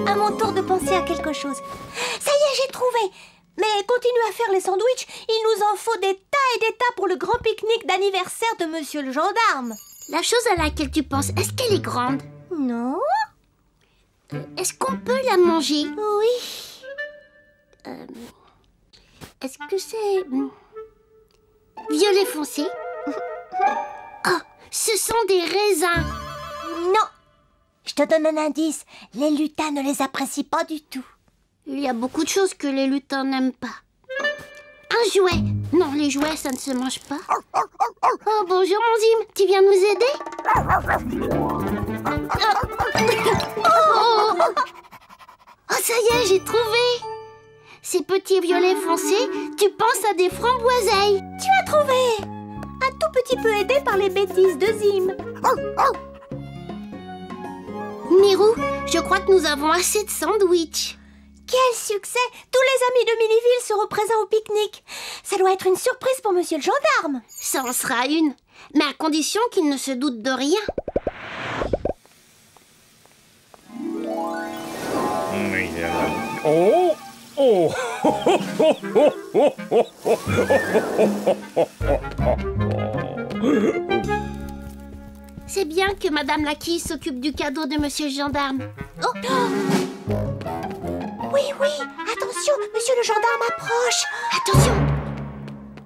À mon tour de penser à quelque chose. Ça y est, j'ai trouvé. Mais continue à faire les sandwichs. Il nous en faut des tas et des tas pour le grand pique-nique d'anniversaire de Monsieur le Gendarme. La chose à laquelle tu penses, est-ce qu'elle est grande? Non? Est-ce qu'on peut la manger? Oui. Est-ce que c'est... violet foncé? Oh, ce sont des raisins. Non. Je te donne un indice. Les lutins ne les apprécient pas du tout. Il y a beaucoup de choses que les lutins n'aiment pas. Un jouet. Non, les jouets, ça ne se mange pas. Oh, bonjour, mon Zim. Tu viens nous aider? Oh, ça y est, j'ai trouvé. Ces petits violets foncés, tu penses à des framboiseilles. Tu as trouvé. Un tout petit peu aidé par les bêtises de Zim. Mirou, je crois que nous avons assez de sandwichs. Quel succès! Tous les amis de Miniville seront présents au pique-nique. Ça doit être une surprise pour Monsieur le Gendarme. Ça en sera une, mais à condition qu'il ne se doute de rien. Oh! Oh! C'est bien que Madame Laquille s'occupe du cadeau de Monsieur le Gendarme. Oh! Oui, oui, attention, Monsieur le Gendarme approche. Attention!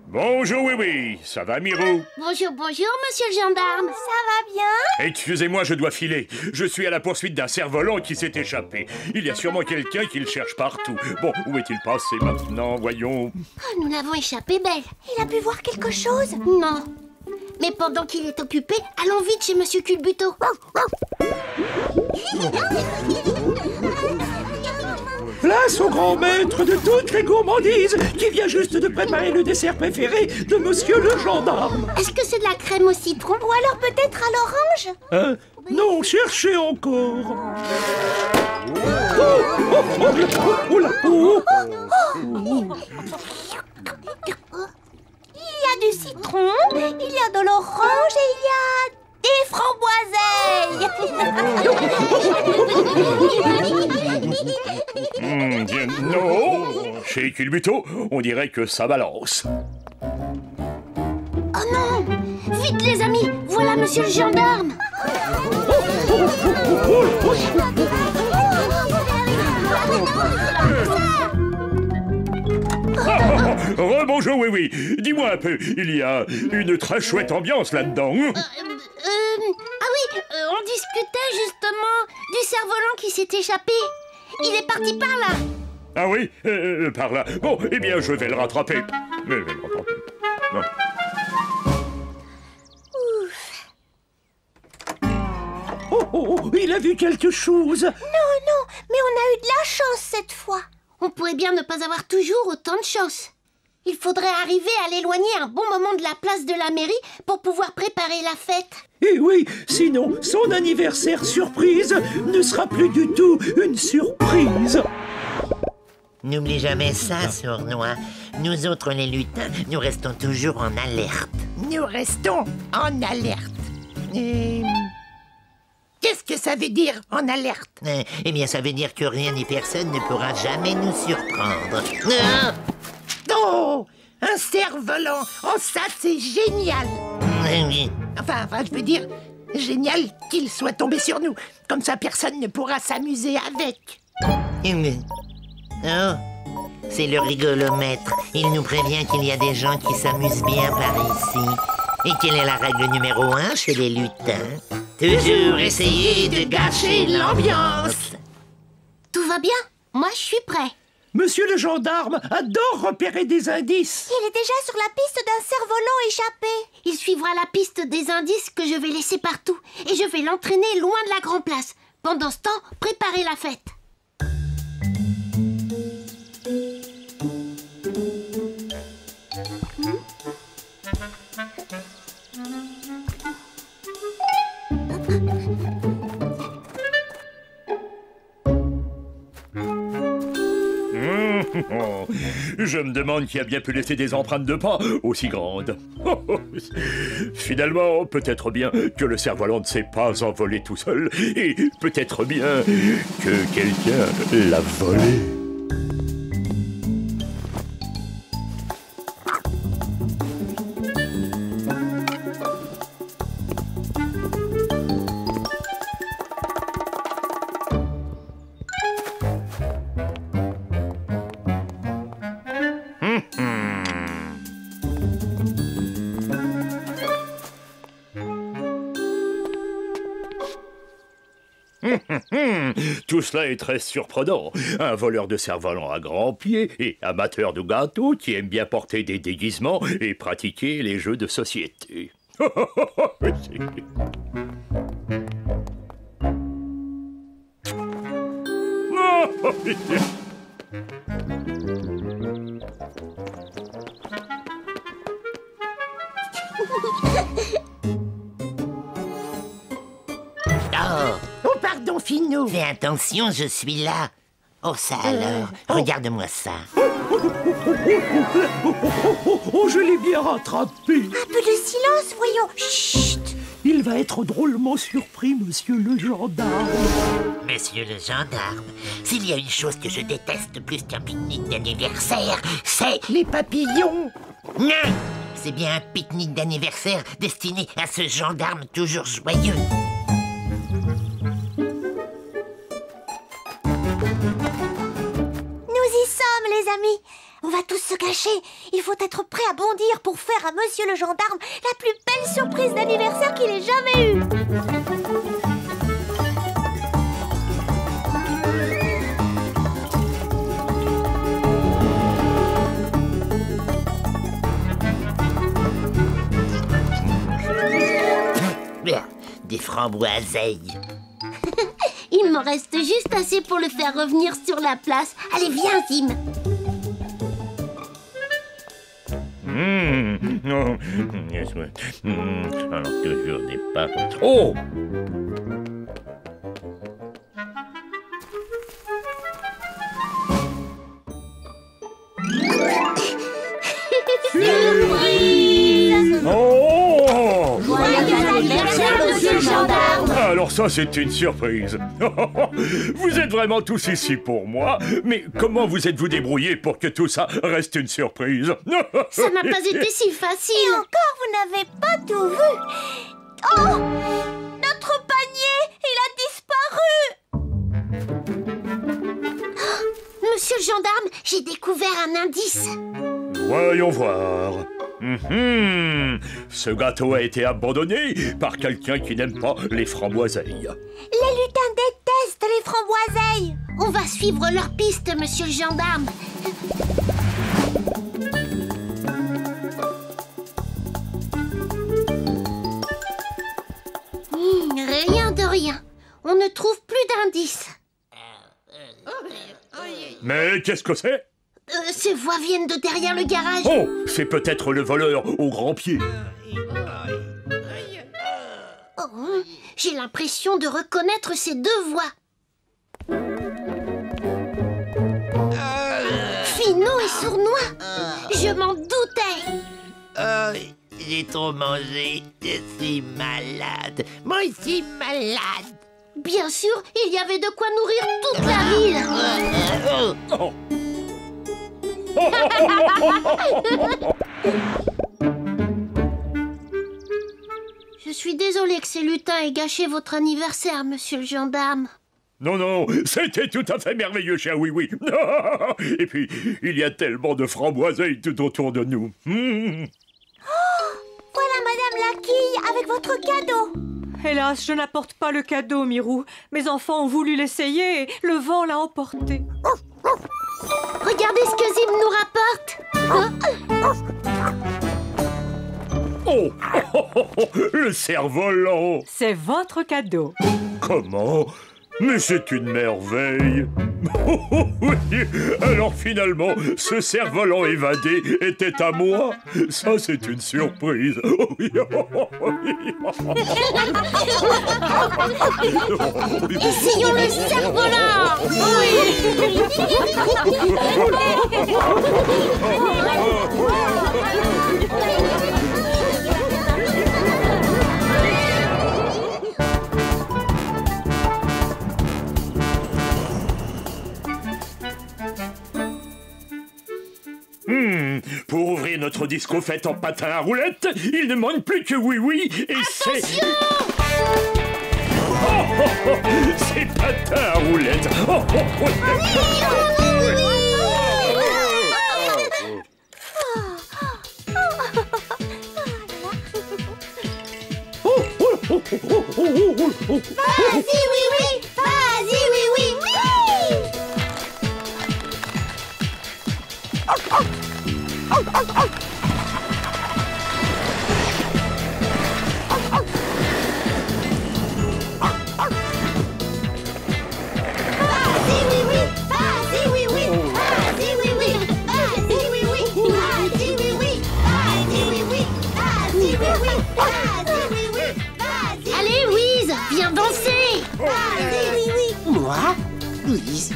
Bonjour, oui, ça va, Mirou? Bonjour, bonjour, Monsieur le Gendarme. Ça va bien? Excusez-moi, je dois filer. Je suis à la poursuite d'un cerf-volant qui s'est échappé. Il y a sûrement quelqu'un qui le cherche partout. Bon, où est-il passé maintenant? Voyons. Oh, nous l'avons échappé belle. Il a pu voir quelque chose? Non. Mais pendant qu'il est occupé, allons vite chez Monsieur Culbuto. Place au grand maître de toutes les gourmandises qui vient juste de préparer le dessert préféré de Monsieur le Gendarme. Est-ce que c'est de la crème au citron? Ou alors peut-être à l'orange? Hein? Non, cherchez encore. Oh là, oh. Il y a du citron, il y a de l'orange et il y a des framboiseilles. Bien, non. Chez Culbuto, on dirait que ça balance. Oh non! Vite les amis, voilà Monsieur le Gendarme. Rebonjour, oui. Dis-moi un peu, il y a une très chouette ambiance là-dedans. Ah oui, on discutait justement du cerf-volant qui s'est échappé. Il est parti par là. Ah oui, par là. Bon, eh bien, je vais le rattraper. Non. Oh, il a vu quelque chose. Non, mais on a eu de la chance cette fois. On pourrait bien ne pas avoir toujours autant de chance. Il faudrait arriver à l'éloigner un bon moment de la place de la mairie pour pouvoir préparer la fête. Et oui, sinon, son anniversaire surprise ne sera plus du tout une surprise. N'oublie jamais ça, Sournois. Nous autres, les lutins, nous restons toujours en alerte. Nous restons en alerte. Qu'est-ce que ça veut dire, en alerte? Eh bien, ça veut dire que rien ni personne ne pourra jamais nous surprendre. Oh! Un cerf-volant! Oh, ça, c'est génial! Oui. Enfin, je veux dire, génial qu'il soit tombé sur nous. Comme ça, personne ne pourra s'amuser avec. Oh, c'est le rigolomètre. Il nous prévient qu'il y a des gens qui s'amusent bien par ici. Et quelle est la règle numéro 1 chez les lutins? Toujours essayer de gâcher l'ambiance. Tout va bien? Moi, je suis prêt. Monsieur le gendarme adore repérer des indices. Il est déjà sur la piste d'un cerf-volant échappé. Il suivra la piste des indices que je vais laisser partout. Et je vais l'entraîner loin de la grande place. Pendant ce temps, préparez la fête. Oh, je me demande qui a bien pu laisser des empreintes de pas aussi grandes. Finalement, peut-être bien que le cerf-volant ne s'est pas envolé tout seul, et peut-être bien que quelqu'un l'a volé. Tout cela est très surprenant. Un voleur de cerf-volant à grands pieds et amateur de gâteaux qui aime bien porter des déguisements et pratiquer les jeux de société. Oh, pardon, Finot. Fais attention, je suis là. Oh, ça alors. Regarde-moi ça. Oh, je l'ai bien rattrapé. Un peu de silence, voyons. Chut. Il va être drôlement surpris, monsieur le gendarme. Monsieur le gendarme, s'il y a une chose que je déteste plus qu'un pique-nique d'anniversaire, c'est les papillons. Non, c'est bien un pique-nique d'anniversaire destiné à ce gendarme toujours joyeux. Nous y sommes, les amis. On va tous se cacher. Il faut être prêt à bondir pour faire à monsieur le gendarme la plus belle surprise d'anniversaire qu'il ait jamais eue. Des framboiseilles. Il m'en reste juste assez pour le faire revenir sur la place. Allez, viens, Zim. Alors toujours des pas. Oh! Surprise! Oh! Joyeux anniversaire, monsieur le gendarme! Alors ça, c'est une surprise. Vous êtes vraiment tous ici pour moi, mais comment vous êtes-vous débrouillés pour que tout ça reste une surprise? Ça n'a pas été si facile. Et encore, vous n'avez pas tout vu. Oh! Notre panier, il a disparu. Monsieur le gendarme, j'ai découvert un indice. Voyons voir. Ce gâteau a été abandonné par quelqu'un qui n'aime pas les framboiseilles. Les lutins détestent les framboiseilles. On va suivre leur piste, monsieur le gendarme. Rien de rien. On ne trouve plus d'indices. Mais qu'est-ce que c'est? Ces voix viennent de derrière le garage. Oh, c'est peut-être le voleur au grand pied. Oh, j'ai l'impression de reconnaître ces deux voix. Finot et Sournois. Je m'en doutais. J'ai trop mangé, je suis malade. Moi aussi malade. Bien sûr, il y avait de quoi nourrir toute la ville. Oh. Je suis désolée que ces lutins aient gâché votre anniversaire, monsieur le gendarme. Non, non, c'était tout à fait merveilleux, cher Oui-Oui. Et puis, il y a tellement de framboiseilles tout autour de nous. Voilà Madame la Quille avec votre cadeau. Hélas, je n'apporte pas le cadeau, Mirou. Mes enfants ont voulu l'essayer et le vent l'a emporté. Regardez ce que Zim nous rapporte. Oh, le cerf-volant. C'est votre cadeau. Comment? Mais c'est une merveille. Oui. Alors finalement, ce cerf-volant évadé était à moi. Ça, c'est une surprise. Essayons le cerf-volant. Oui. Pour ouvrir notre disco fête en patin à roulettes, il ne manque plus que oui et c'est... C'est patin à roulettes. Vas-y, oui, vas-y, oui. Allez, Louise, viens danser. Moi? Louise?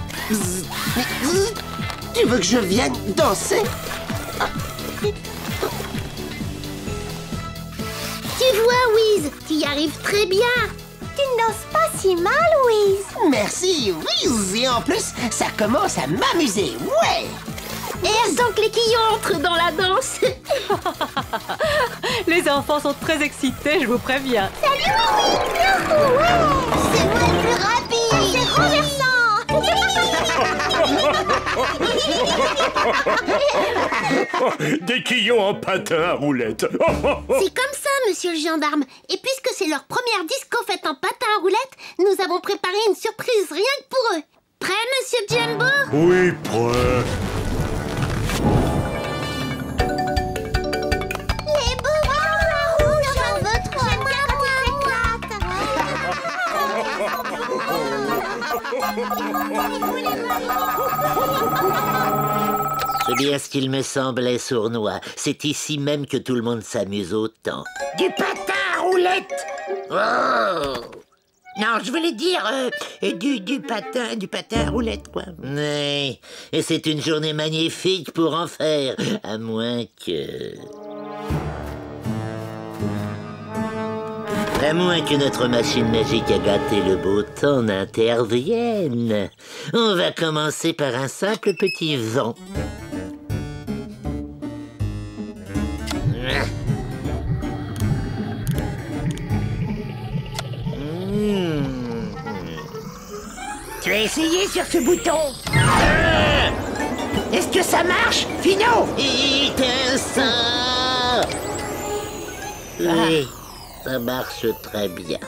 Tu veux que je vienne danser? Tu vois, Louise, tu y arrives très bien. Tu ne danses pas si mal, Louise. Merci, Louise. Et en plus, ça commence à m'amuser, ouais. Et attends que les quillons entrent dans la danse. Les enfants sont très excités, je vous préviens. Salut, Louise. C'est moi le plus rapide. C'est renversant. Des quillons en patin à roulettes. C'est comme ça, monsieur le gendarme. Et puisque c'est leur première disco fête en patin à roulettes, nous avons préparé une surprise rien que pour eux. Prêt, monsieur Jumbo? Oui, prêt. Les bonbons rouges, j'en veux trop. C'est bien ce qu'il me semblait, Sournois. C'est ici même que tout le monde s'amuse autant. Du patin à roulettes. Oh. Non, je voulais dire du patin à roulettes, quoi. Oui, et c'est une journée magnifique pour en faire, à moins que notre machine magique à gâter le beau temps n'intervienne. On va commencer par un simple petit vent. Tu as essayé sur ce bouton? Est-ce que ça marche, Finot? Oui, ça marche très bien.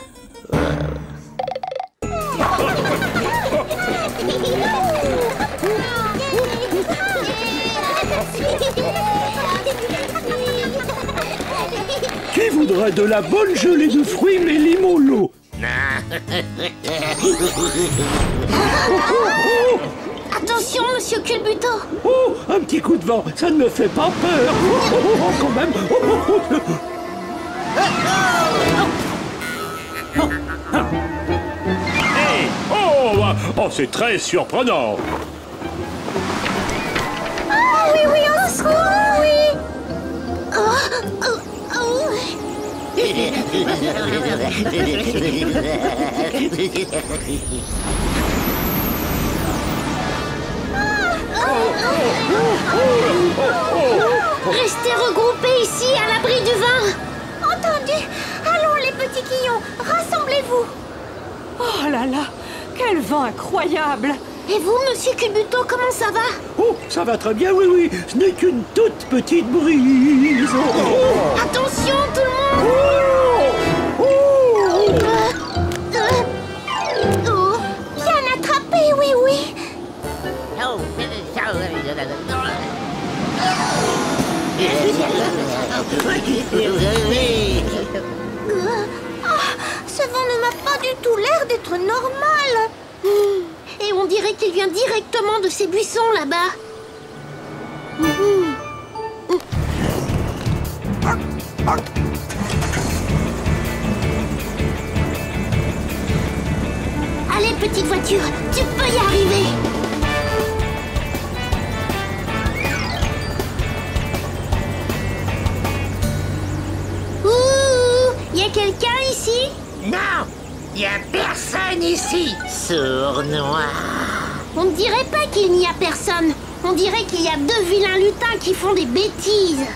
Qui voudrait de la bonne gelée de fruits mais limolo? Attention, monsieur Culbuto. Oh, un petit coup de vent, ça ne me fait pas peur. Quand même. Hey, oh, c'est très surprenant. Oui, au secours, oui. Restez regroupés ici, à l'abri du vin. Entendu. Allons, les petits quillons, rassemblez-vous. Oh là là, quel vent incroyable. Et vous, monsieur Culbuto, comment ça va? Oh, ça va très bien, oui. Ce n'est qu'une toute petite brise. Attention, tout le monde. Bien attrapé, oui. Ce vent ne m'a pas du tout l'air d'être normal. Et on dirait qu'il vient directement de ces buissons là-bas. Allez, petite voiture, tu peux y arriver. Non, il n'y a personne ici. Sournois. On ne dirait pas qu'il n'y a personne. On dirait qu'il y a deux vilains lutins qui font des bêtises.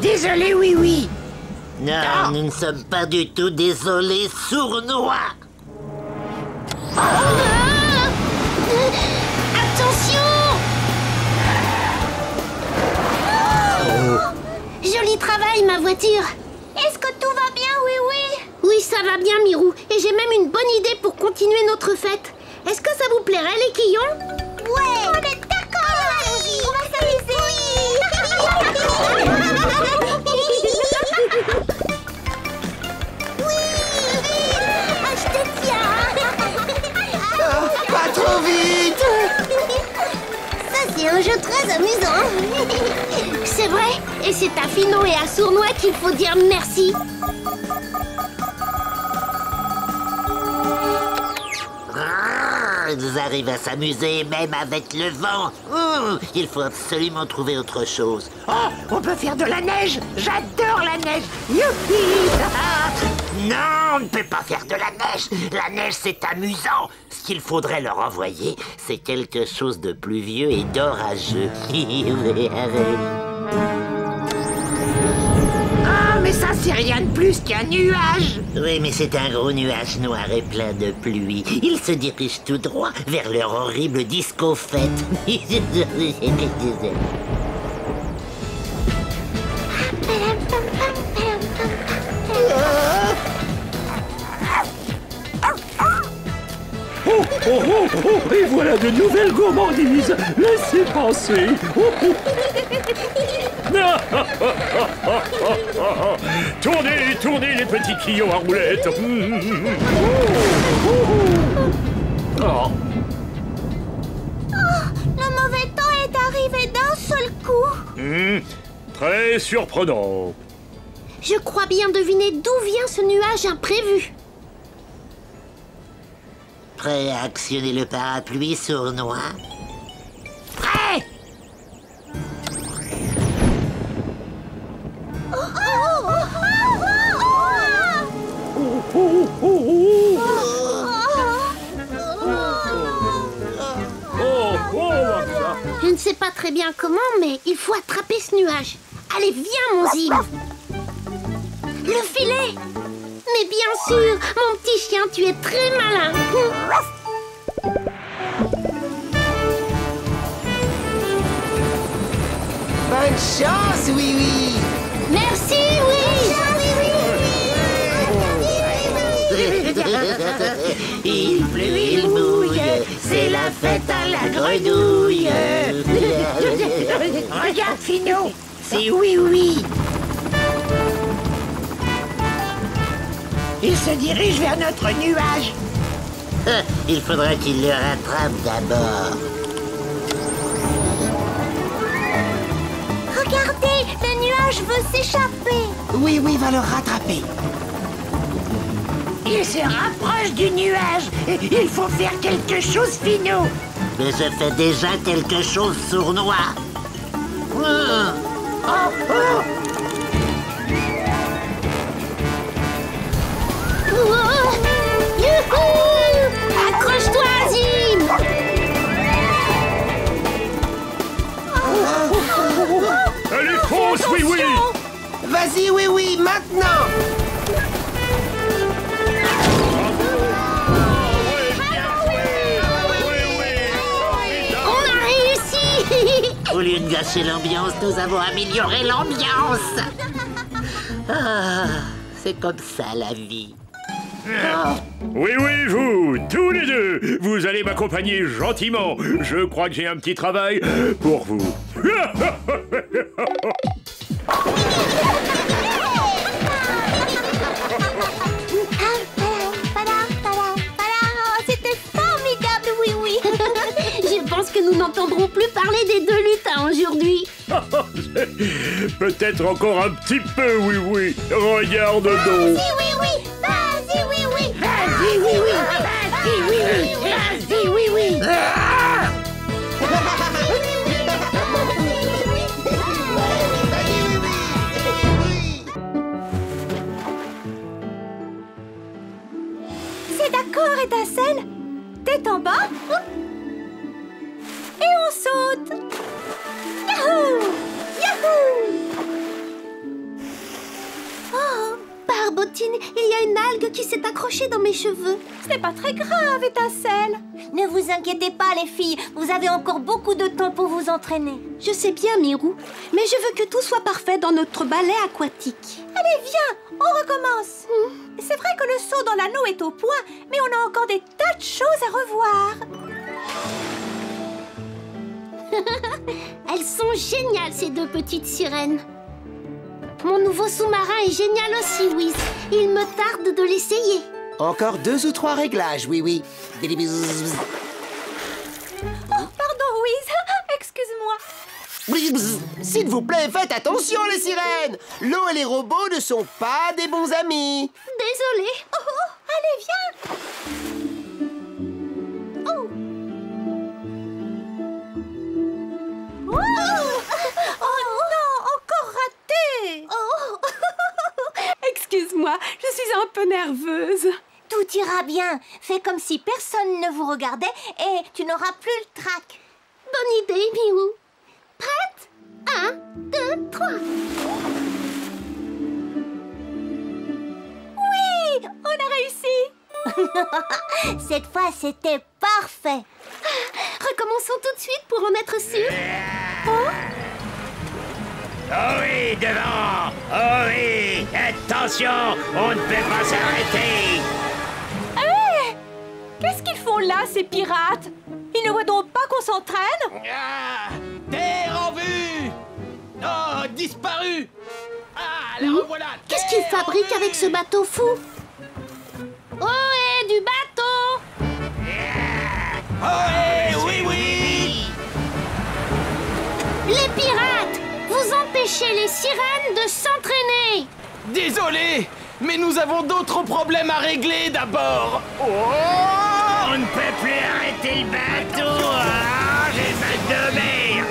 Désolé, oui, oui. Non, nous ne sommes pas du tout désolés, Sournois. Attention! Joli travail, ma voiture. Est-ce que tout va bien, oui, oui? Oui, ça va bien, Mirou. Et j'ai même une bonne idée pour continuer notre fête. Est-ce que ça vous plairait, les quillons? Ouais! On est d'accord! Allons-y! On va s'amuser! Oui! Ah, je te tiens! Pas trop vite. Ça, c'est un jeu très amusant! C'est vrai. Et c'est à Finot et à Sournois qu'il faut dire merci. Ils arrivent à s'amuser même avec le vent. Il faut absolument trouver autre chose. Oh, on peut faire de la neige. J'adore la neige. Youpi! Non, on ne peut pas faire de la neige. La neige, c'est amusant. Ce qu'il faudrait leur envoyer, c'est quelque chose de pluvieux et d'orageux. Ah, mais ça, c'est rien de plus qu'un nuage. Oui, mais c'est un gros nuage noir et plein de pluie. Ils se dirigent tout droit vers leur horrible disco-fête. Oh, oh, oh, oh, et voilà de nouvelles gourmandises. Laissez passer. Oh, oh. Tournez, tournez les petits quillons à roulettes. Oh, le mauvais temps est arrivé d'un seul coup! Très surprenant. Je crois bien deviner d'où vient ce nuage imprévu. Prêt à actionner le parapluie, Sournois? Prêt! Je ne sais pas très bien comment, mais il faut attraper ce nuage. Allez, viens, mon Zim. Le filet. Mais bien sûr, mon petit chien, tu es très malin. Bonne chance, oui, oui. Merci, oui. Il pleut, il mouille, c'est la fête à la grenouille. Regarde, Finot, c'est oui, oui. Il se dirige vers notre nuage. Il faudra qu'il le rattrape d'abord. Regardez, le nuage veut s'échapper! Oui, oui, va le rattraper. Il se rapproche du nuage. Il faut faire quelque chose, Finot. Mais je fais déjà quelque chose, Sournois. Accroche-toi, Zim. Elle est fausse, oui, oui. Vas-y, oui, oui, maintenant. On a réussi. Au lieu de gâcher l'ambiance, nous avons amélioré l'ambiance. Ah, c'est comme ça la vie. Oui, oui, vous, tous les deux, vous allez m'accompagner gentiment. Je crois que j'ai un petit travail pour vous. C'était formidable, oui, oui! Je pense que nous n'entendrons plus parler des deux lutins aujourd'hui. Peut-être encore un petit peu, oui, oui. Regarde donc. Vas-y, oui, oui! Vas-y, oui, oui! Vas-y, oui, oui. Vas-y, oui, oui. Vas-y, oui, oui. ce qui s'est accroché dans mes cheveux. Ce n'est pas très grave, Étincelle. Ne vous inquiétez pas, les filles. Vous avez encore beaucoup de temps pour vous entraîner. Je sais bien, Mirou, mais je veux que tout soit parfait dans notre ballet aquatique. Allez, viens, on recommence. C'est vrai que le saut dans l'anneau est au point, mais on a encore des tas de choses à revoir. Elles sont géniales, ces deux petites sirènes. Mon nouveau sous-marin est génial aussi, Wiz. Il me tarde de l'essayer. Encore 2 ou 3 réglages, oui. Bzz. Oh, pardon, Wiz. Excuse-moi. Bzz. S'il vous plaît, faites attention, les sirènes. L'eau et les robots ne sont pas des bons amis. Désolée. Oh, allez, viens. Oh non, encore raté. Excuse-moi, je suis un peu nerveuse. Tout ira bien. Fais comme si personne ne vous regardait et tu n'auras plus le trac. Bonne idée, Mirou. Prête? 1, 2, 3. Oui, on a réussi. Cette fois, c'était parfait. Recommençons tout de suite pour en être sûr. Oh oui, devant! Oh oui! Attention! On ne peut pas s'arrêter! Qu'est-ce qu'ils font là, ces pirates? Ils ne voient donc pas qu'on s'entraîne? Ah, terre en vue! Oh, disparu! Ah, la revoilà! Qu'est-ce qu'ils fabriquent avec ce bateau fou? Oh, du bateau! Oh, oui! Les pirates! Vous empêchez les sirènes de s'entraîner! Désolé, mais nous avons d'autres problèmes à régler d'abord! On ne peut plus arrêter le bateau! Ah, j'ai mal de mer!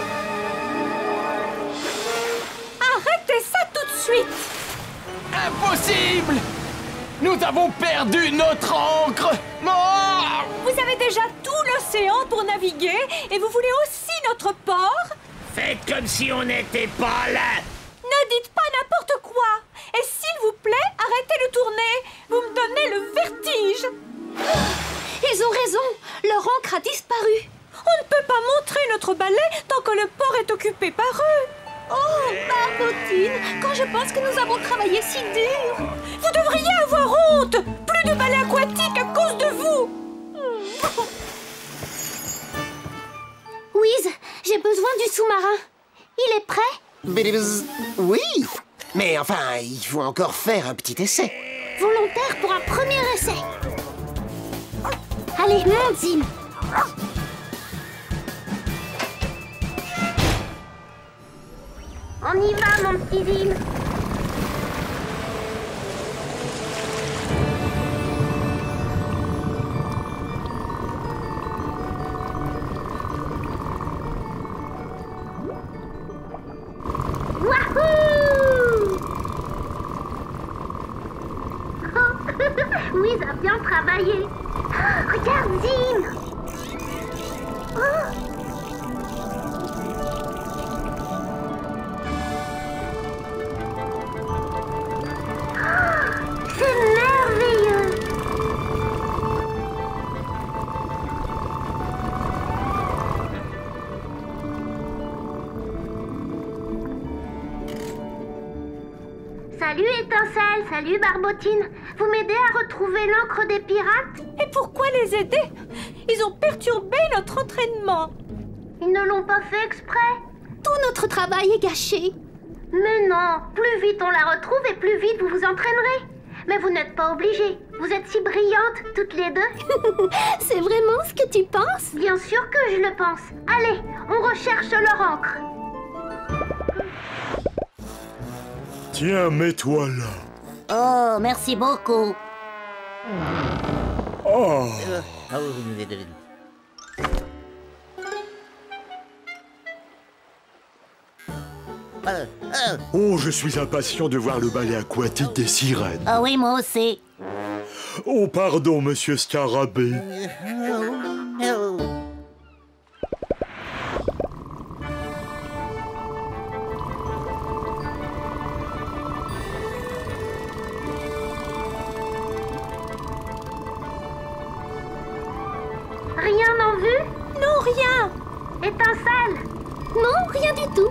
Arrêtez ça tout de suite! Impossible! Nous avons perdu notre ancre! Oh! Vous avez déjà tout l'océan pour naviguer et vous voulez aussi notre port? Faites comme si on n'était pas là! Ne dites pas n'importe quoi! Et s'il vous plaît, arrêtez de tourner! Vous me donnez le vertige! Ils ont raison! Leur ancre a disparu! On ne peut pas montrer notre balai tant que le port est occupé par eux! Oh, Barbotine! Quand je pense que nous avons travaillé si dur! Vous devriez avoir honte! Plus de balai aquatique à cause de vous! Wiz, j'ai besoin du sous-marin. Il est prêt? Bzz. Oui, mais enfin, il faut encore faire un petit essai. Volontaire pour un premier essai. Allez, monte, Zim. On y va, mon petit Zim. Wahoo! Wiz a bien travaillé. Regarde, Zim. C'est merveilleux. Salut Étincelle, salut Barbotine. Vous m'aidez à retrouver l'encre des pirates? Et pourquoi les aider? Ils ont perturbé notre entraînement. Ils ne l'ont pas fait exprès. Tout notre travail est gâché. Mais non, plus vite on la retrouve et plus vite vous vous entraînerez. Mais vous n'êtes pas obligés. Vous êtes si brillantes toutes les deux. C'est vraiment ce que tu penses? Bien sûr que je le pense. Allez, on recherche leur encre. Tiens, mets-toi là. Oh, merci beaucoup. Oh. Oh, je suis impatient de voir le ballet aquatique des sirènes. Ah oui, moi aussi. Oh, pardon, monsieur Scarabée. rien en vue? Non, rien. Étincelle? Non, rien du tout.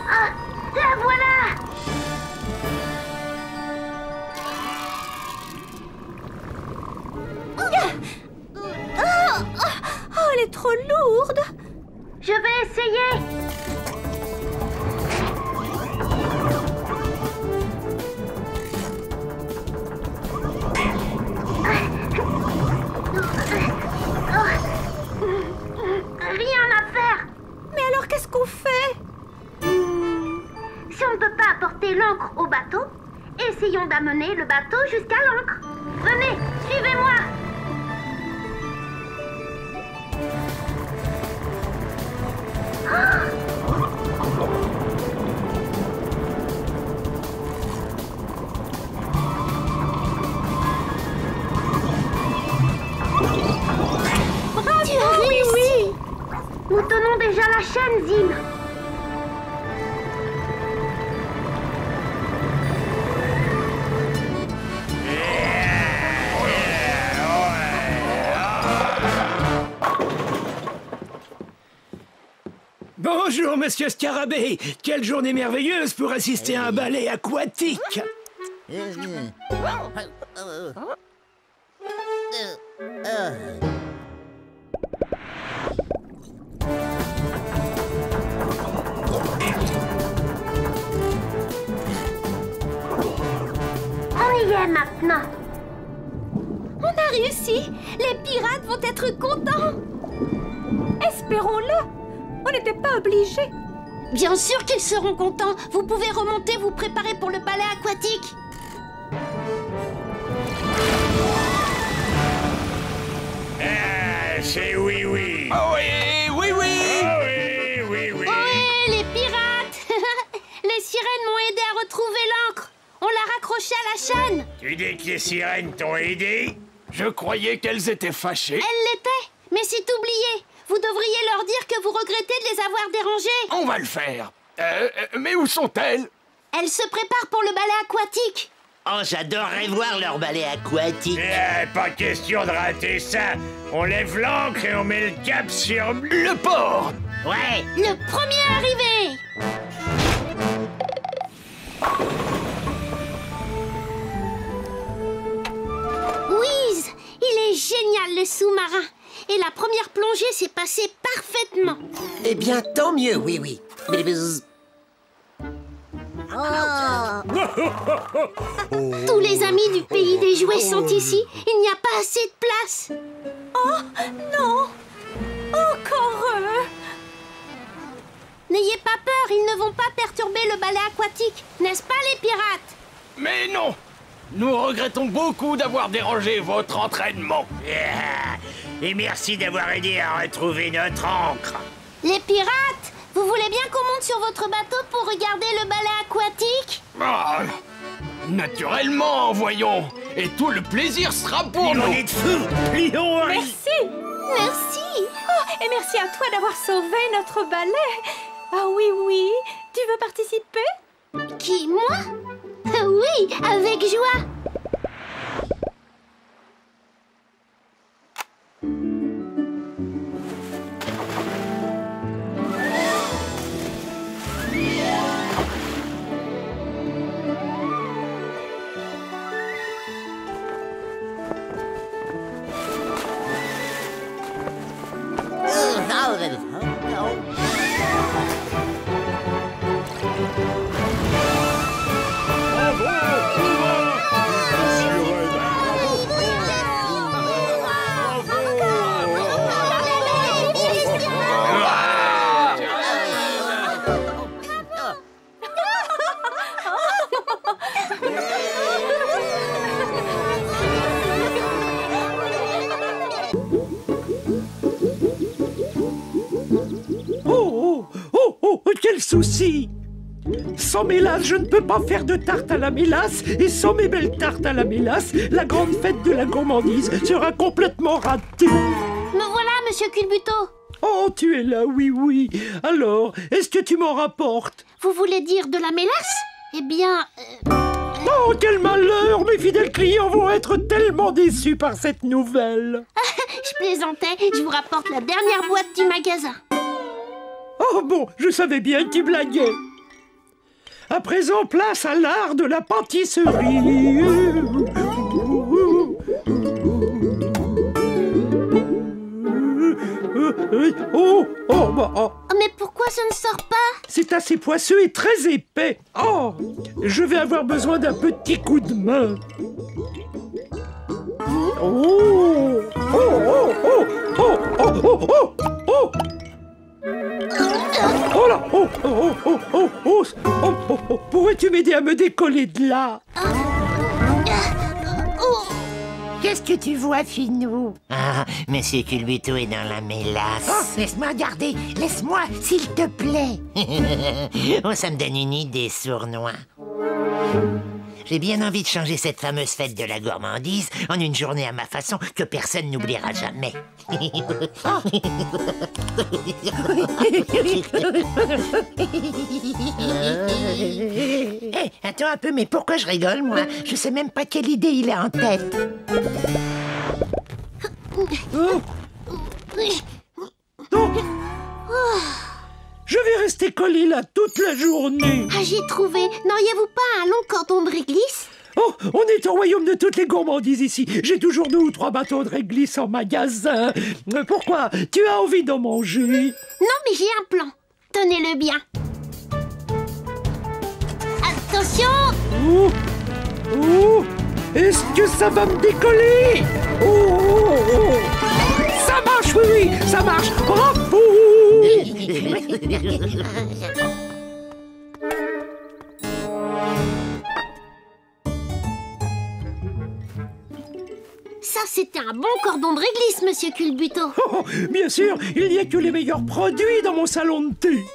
Ah, la voilà! Oh, elle est trop lourde. Je vais essayer. Rien à faire. Mais alors, qu'est-ce qu'on fait? Si on ne peut pas apporter l'encre au bateau, essayons d'amener le bateau jusqu'à l'encre. Venez, suivez-moi. Tu as réussi. Nous tenons déjà la chaîne, Zim. Bonjour, monsieur Scarabée. Quelle journée merveilleuse pour assister à un ballet aquatique. On y est maintenant. On a réussi. Les pirates vont être contents. Espérons-le. On n'était pas obligés. Bien sûr qu'ils seront contents. Vous pouvez remonter, vous préparer pour le ballet aquatique. C'est oui, oui. Ah oui, oui, oui. Ah oui, oui, oui. Ohé, les pirates. Les sirènes m'ont aidé à retrouver l'encre. On l'a raccrochée à la chaîne. Tu dis que les sirènes t'ont aidé? Je croyais qu'elles étaient fâchées. Elle l'était, mais c'est oublié. Vous devriez leur dire que vous regrettez de les avoir dérangées. On va le faire. Mais où sont-elles? Elles se préparent pour le ballet aquatique. Oh, j'adorerais voir leur ballet aquatique. Pas question de rater ça. On lève l'ancre et on met le cap sur Le port. Ouais. Le premier arrivé. Whiz, il est génial le sous-marin. Et la première plongée s'est passée parfaitement. Eh bien, tant mieux, oui, oui. Bisous. Tous les amis du pays des jouets sont ici. Il n'y a pas assez de place. Oh, non. Encore eux. N'ayez pas peur, ils ne vont pas perturber le ballet aquatique. N'est-ce pas les pirates? Mais non. Nous regrettons beaucoup d'avoir dérangé votre entraînement. Et merci d'avoir aidé à retrouver notre ancre. Les pirates, vous voulez bien qu'on monte sur votre bateau pour regarder le ballet aquatique? Ah, naturellement, voyons. Et tout le plaisir sera pour nous. On est de fous. Plions. Merci. Merci. Oh, et merci à toi d'avoir sauvé notre ballet. Ah oui, oui. Tu veux participer? Qui, moi? Oui, avec joie. Quel souci! Sans mélasse, je ne peux pas faire de tarte à la mélasse, et sans mes belles tartes à la mélasse, la grande fête de la gourmandise sera complètement ratée. Me voilà, monsieur Culbuto. Oh, tu es là, oui, oui. Alors, est-ce que tu m'en rapportes? Vous voulez dire de la mélasse? Eh bien, Oh, quel malheur! Mes fidèles clients vont être tellement déçus par cette nouvelle. Je plaisantais, je vous rapporte la dernière boîte du magasin. Oh bon, je savais bien que tu blaguais. À présent, place à l'art de la pâtisserie. Oh. Mais pourquoi ça ne sort pas? C'est assez poisseux et très épais. Oh, je vais avoir besoin d'un petit coup de main. Oh là! Pourrais-tu m'aider à me décoller de là? Qu'est-ce que tu vois, Finou? Ah, Monsieur Culbuto est dans la mélasse. Oh, laisse-moi regarder. Laisse-moi, s'il te plaît. Oh, ça me donne une idée, sournois. J'ai bien envie de changer cette fameuse fête de la gourmandise en une journée à ma façon que personne n'oubliera jamais. Hey, attends un peu, mais pourquoi je rigole, moi? Je sais même pas quelle idée il a en tête. Je vais rester collé là toute la journée. Ah, j'ai trouvé. N'auriez-vous pas un long cordon de réglisse? Oh, on est au royaume de toutes les gourmandises ici. J'ai toujours 2 ou 3 bâtons de réglisse en magasin. Pourquoi? Tu as envie d'en manger? Non, mais j'ai un plan. Tenez-le bien. Attention! Est-ce que ça va me décoller? Ça marche, oui, ça marche. Bravo! Ça, c'était un bon cordon de réglisse, Monsieur Culbuto. Oh, bien sûr, il n'y a que les meilleurs produits dans mon salon de thé.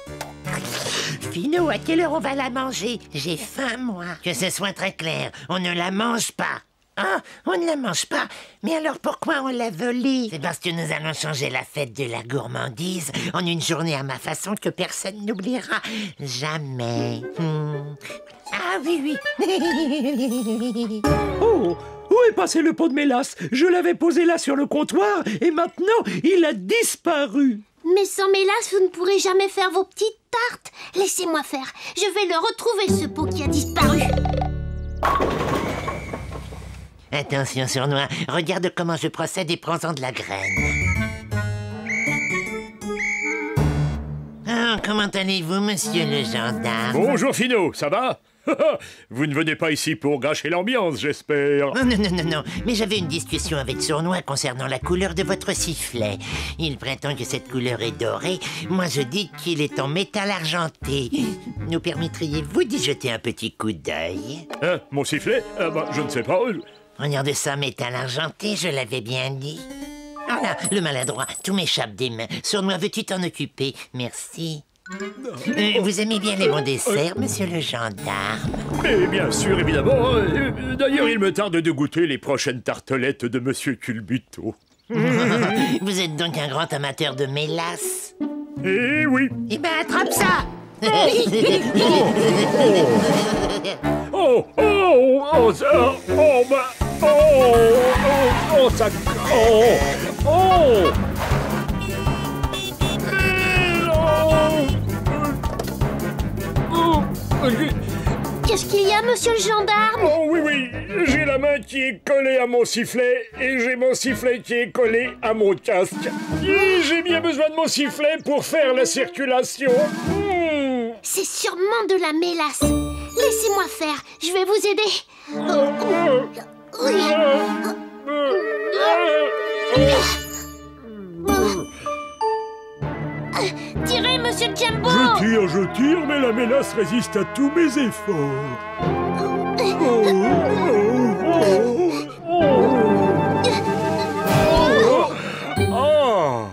Finou, à quelle heure on va la manger? J'ai faim, moi. Que ce soit très clair, on ne la mange pas. Ah, on ne la mange pas. Mais alors pourquoi on l'a volée? C'est parce que nous allons changer la fête de la gourmandise en une journée à ma façon que personne n'oubliera jamais. Ah oui. Oh, où est passé le pot de mélasse? Je l'avais posé là sur le comptoir et maintenant il a disparu. Mais sans mélasse, vous ne pourrez jamais faire vos petites tartes. Laissez-moi faire. Je vais le retrouver, ce pot qui a disparu. Attention, sournois, regarde comment je procède et prends-en de la graine. Ah, comment allez-vous, monsieur le gendarme? Bonjour, Finot, ça va? Vous ne venez pas ici pour gâcher l'ambiance, j'espère. Oh, non, mais j'avais une discussion avec Sournois concernant la couleur de votre sifflet. Il prétend que cette couleur est dorée. Moi, je dis qu'il est en métal argenté. Nous permettriez-vous d'y jeter un petit coup d'œil? Hein, mon sifflet? Je ne sais pas. Regardez ça, métal argenté, je l'avais bien dit. Oh là, le maladroit, tout m'échappe des mains. Sournois, veux-tu t'en occuper? Merci. Vous aimez bien les bons desserts, monsieur le gendarme? Mais bien sûr, évidemment. D'ailleurs, il me tarde de goûter les prochaines tartelettes de monsieur Culbuto. Vous êtes donc un grand amateur de mélasse? Eh oui. Eh ben, attrape ça! Qu'est-ce qu'il y a, monsieur le gendarme? Oh oui, j'ai la main qui est collée à mon sifflet et j'ai mon sifflet qui est collé à mon casque. Et j'ai bien besoin de mon sifflet pour faire la circulation. C'est sûrement de la mélasse. Laissez-moi faire, je vais vous aider. Tirez, monsieur Jumbo! Je tire, mais la mélasse résiste à tous mes efforts.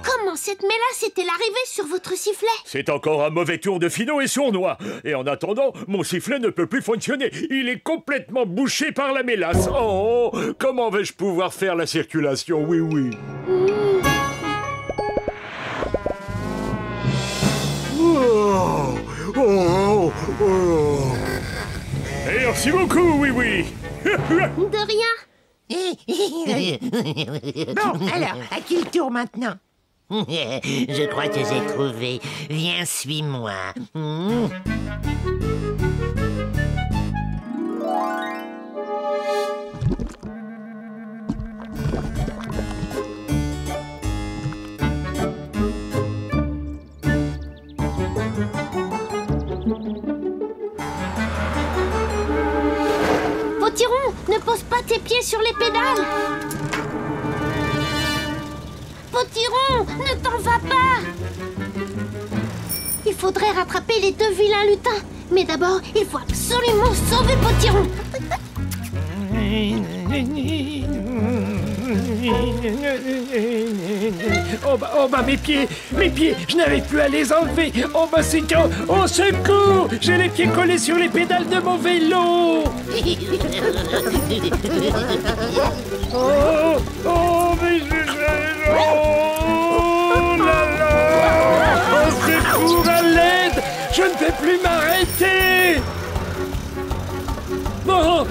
Comment cette mélasse est-elle arrivée sur votre sifflet? C'est encore un mauvais tour de Finot et Sournois. Et en attendant, mon sifflet ne peut plus fonctionner. Il est complètement bouché par la mélasse. Oh, comment vais-je pouvoir faire la circulation? Oui. Merci beaucoup, oui, oui. De rien. Bon, alors, à qui le tour maintenant? Je crois que j'ai trouvé. Viens, suis-moi. Potiron, ne pose pas tes pieds sur les pédales. Potiron, ne t'en vas pas. Il faudrait rattraper les deux vilains lutins. Mais d'abord, il faut absolument sauver Potiron. Oh bah mes pieds, je n'arrive plus à les enlever. Oh bah c'est quand, au secours, j'ai les pieds collés sur les pédales de mon vélo. Oh mais oh là là, au secours, à l'aide, je ne peux plus m'arrêter. Oh.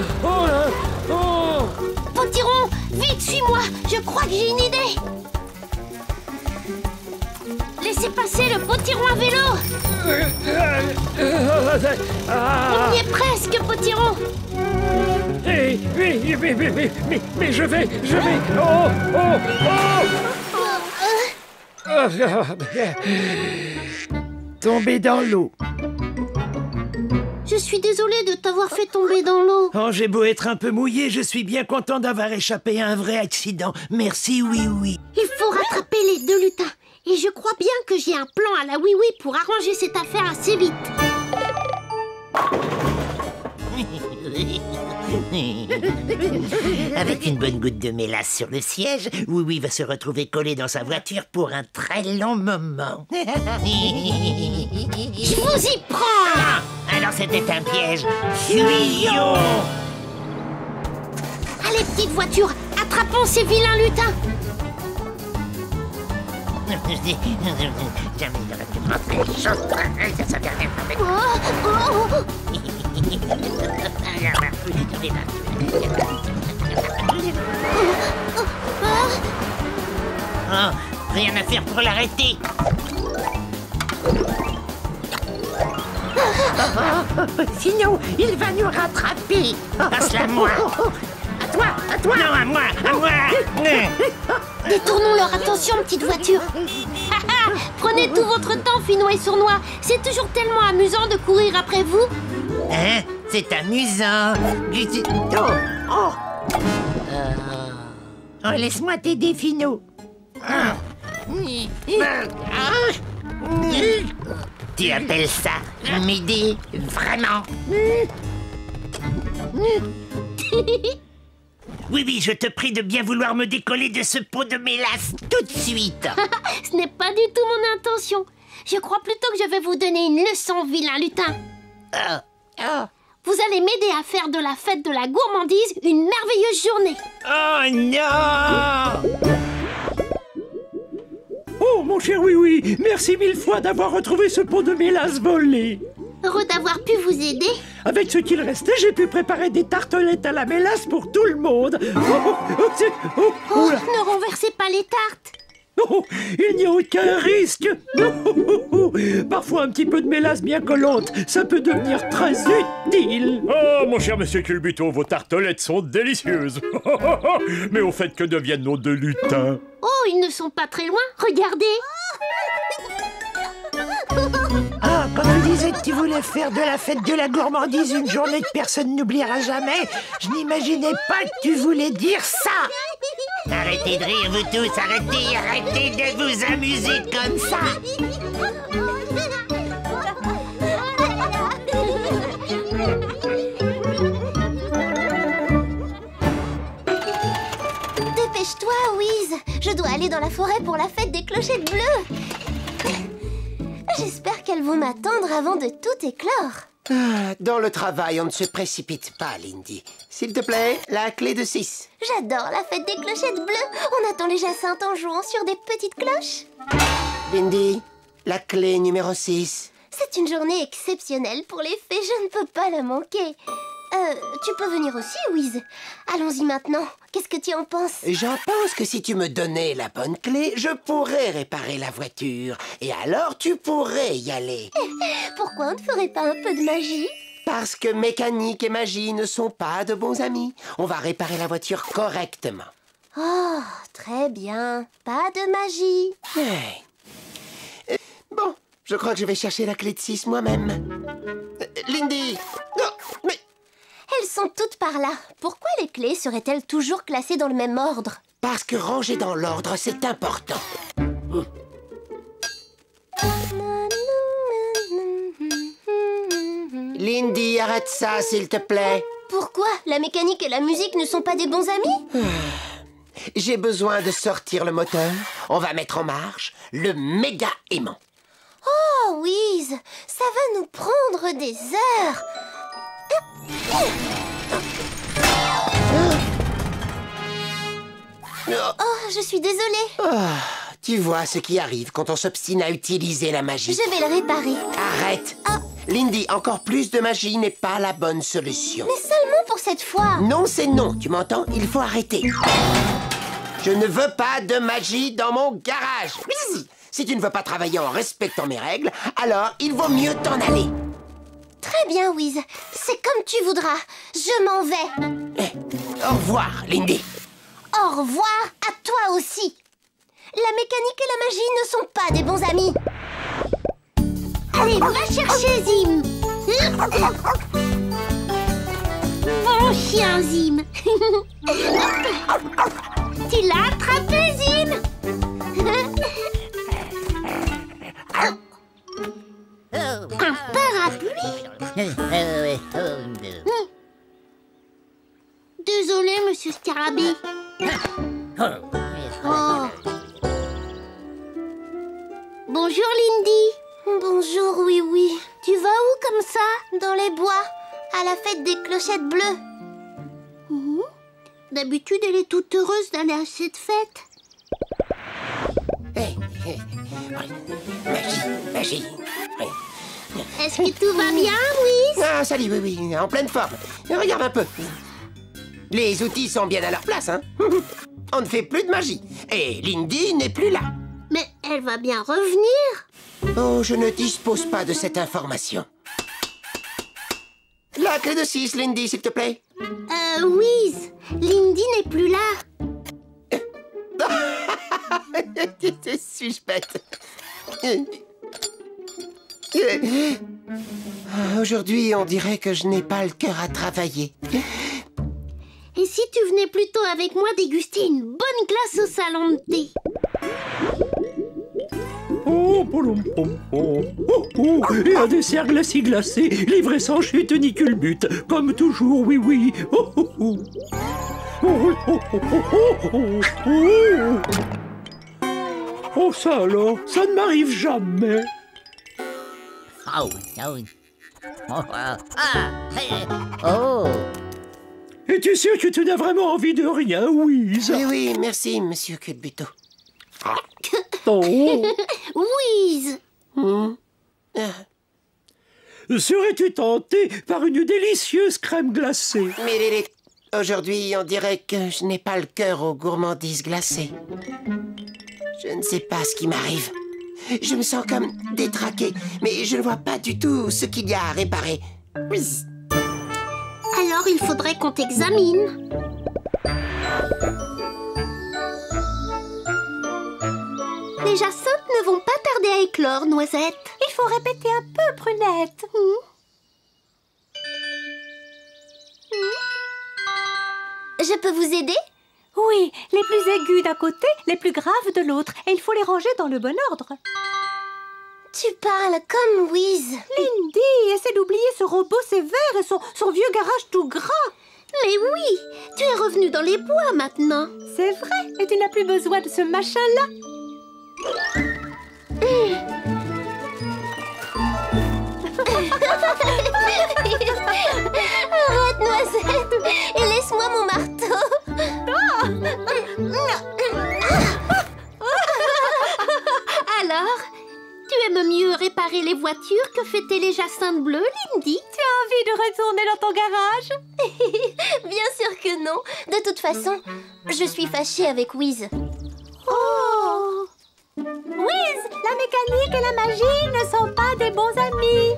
Potiron, vite, suis-moi. Je crois que j'ai une idée. Laissez passer le Potiron à vélo. On y est presque, Potiron. Mais je vais. Tomber dans l'eau. Je suis désolée de t'avoir fait tomber dans l'eau. Oh, j'ai beau être un peu mouillé, je suis bien content d'avoir échappé à un vrai accident. Merci, oui. Il faut rattraper les deux lutins. Et je crois bien que j'ai un plan à la oui-oui pour arranger cette affaire assez vite. Avec une bonne goutte de mélasse sur le siège, Oui va se retrouver collé dans sa voiture pour un très long moment. Je vous y prends. Alors c'était un piège. Fuyons. Allez, petite voiture, attrapons ces vilains lutins. Jamais il aurait pu penser les choses pareilles à sa dernière avec Oh, rien à faire pour l'arrêter. Sinon, il va nous rattraper. Passe-la à moi. À toi. Non, à moi. Détournons leur attention, petite voiture. Prenez tout votre temps, Finnois et Sournois. C'est toujours tellement amusant de courir après vous. Hein? C'est amusant. Oh, laisse-moi t'aider, Finot. Tu appelles ça m'aider? Vraiment? Oui, je te prie de bien vouloir me décoller de ce pot de mélasse tout de suite. Ce n'est pas du tout mon intention. Je crois plutôt que je vais vous donner une leçon, vilain lutin. Vous allez m'aider à faire de la fête de la gourmandise une merveilleuse journée. Oh non! Oh, mon cher Oui, merci mille fois d'avoir retrouvé ce pot de mélasse volé. Heureux d'avoir pu vous aider. Avec ce qu'il restait, j'ai pu préparer des tartelettes à la mélasse pour tout le monde. Ne renversez pas les tartes. Oh, il n'y a aucun risque. Parfois, un petit peu de mélasse bien collante, ça peut devenir très utile. Oh, mon cher monsieur Culbuto, vos tartelettes sont délicieuses. Mais au fait, que deviennent nos deux lutins? Oh, ils ne sont pas très loin. Regardez. Ah, quand tu disais que tu voulais faire de la fête de la gourmandise une journée que personne n'oubliera jamais, je n'imaginais pas que tu voulais dire ça. Arrêtez de rire, vous tous, arrêtez de vous amuser comme ça. Dépêche-toi, Wiz. Je dois aller dans la forêt pour la fête des clochettes bleues. J'espère qu'elles vont m'attendre avant de tout éclore. Dans le travail, on ne se précipite pas, Lindy. S'il te plaît, la clé de 6. J'adore la fête des clochettes bleues. On attend les jacinthes en jouant sur des petites cloches. Lindy, la clé numéro 6. C'est une journée exceptionnelle pour les fées, je ne peux pas la manquer. Tu peux venir aussi, Wiz. Allons-y maintenant. Qu'est-ce que tu en penses? J'en pense que si tu me donnais la bonne clé, je pourrais réparer la voiture. Et alors, tu pourrais y aller. Pourquoi on ne ferait pas un peu de magie? Parce que mécanique et magie ne sont pas de bons amis. On va réparer la voiture correctement. Oh, très bien. Pas de magie. Hey. Bon, je crois que je vais chercher la clé de 6 moi-même. Lindy! Non, mais... Elles sont toutes par là. Pourquoi les clés seraient-elles toujours classées dans le même ordre? Parce que ranger dans l'ordre, c'est important. Lindy, arrête ça, s'il te plaît. Pourquoi? La mécanique et la musique ne sont pas des bons amis? J'ai besoin de sortir le moteur. On va mettre en marche le méga aimant. Oh, Wiz, ça va nous prendre des heures. Oh, je suis désolée. Tu vois ce qui arrive quand on s'obstine à utiliser la magie. Je vais le réparer. Arrête. Lindy, encore plus de magie n'est pas la bonne solution. Mais seulement pour cette fois. Non, c'est non, tu m'entends? Il faut arrêter. Je ne veux pas de magie dans mon garage. Si tu ne veux pas travailler en respectant mes règles, alors il vaut mieux t'en aller. Très bien, Wiz. C'est comme tu voudras. Je m'en vais. Au revoir, Lindy. Au revoir à toi aussi. La mécanique et la magie ne sont pas des bons amis. Allez, va chercher Zim. Bon chien, Zim. Tu l'as attrapé, Zim. Un parapluie. Désolé, monsieur Scarabée. Oh. Bonjour, Lindy. Bonjour, oui. Tu vas où comme ça? Dans les bois, à la fête des clochettes bleues. D'habitude, elle est toute heureuse d'aller à cette fête. Magie. Est-ce que tout va bien, Wiz? Ah, salut, oui, en pleine forme. Regarde un peu. Les outils sont bien à leur place, hein. On ne fait plus de magie. Et Lindy n'est plus là. Mais elle va bien revenir. Oh, je ne dispose pas de cette information. La clé de 6, Lindy, s'il te plaît. Wiz, Lindy n'est plus là. Suis-je bête? Aujourd'hui, on dirait que je n'ai pas le cœur à travailler. Et si tu venais plutôt avec moi déguster une bonne glace au salon de thé? Oh, et un dessert glacé, livré sans chute ni culbute, comme toujours, oui. Oh, ça alors, ça ne m'arrive jamais. Es-tu sûr que tu n'as vraiment envie de rien, Wiz? Oui, merci, monsieur Culbuto. Wiz! Serais-tu tenté par une délicieuse crème glacée? Mais aujourd'hui, on dirait que je n'ai pas le cœur aux gourmandises glacées. Je ne sais pas ce qui m'arrive. Je me sens comme détraqué, mais je ne vois pas du tout ce qu'il y a à réparer. Alors il faudrait qu'on t'examine. Les jacinthes ne vont pas tarder à éclore, Noisette. Il faut répéter un peu, Prunette. Je peux vous aider? Oui, les plus aigus d'un côté, les plus graves de l'autre. Et il faut les ranger dans le bon ordre. Tu parles comme Wiz. Lindy, essaie d'oublier ce robot sévère et son vieux garage tout gras. Mais oui, tu es revenue dans les bois maintenant. C'est vrai, et tu n'as plus besoin de ce machin-là. Arrête, Noisette, et laisse-moi mon marteau. Alors, tu aimes mieux réparer les voitures que fêter les jacinthes bleus, Lindy? Tu as envie de retourner dans ton garage? De toute façon, je suis fâchée avec Wiz. Oh! Wiz, la mécanique et la magie ne sont pas des bons amis.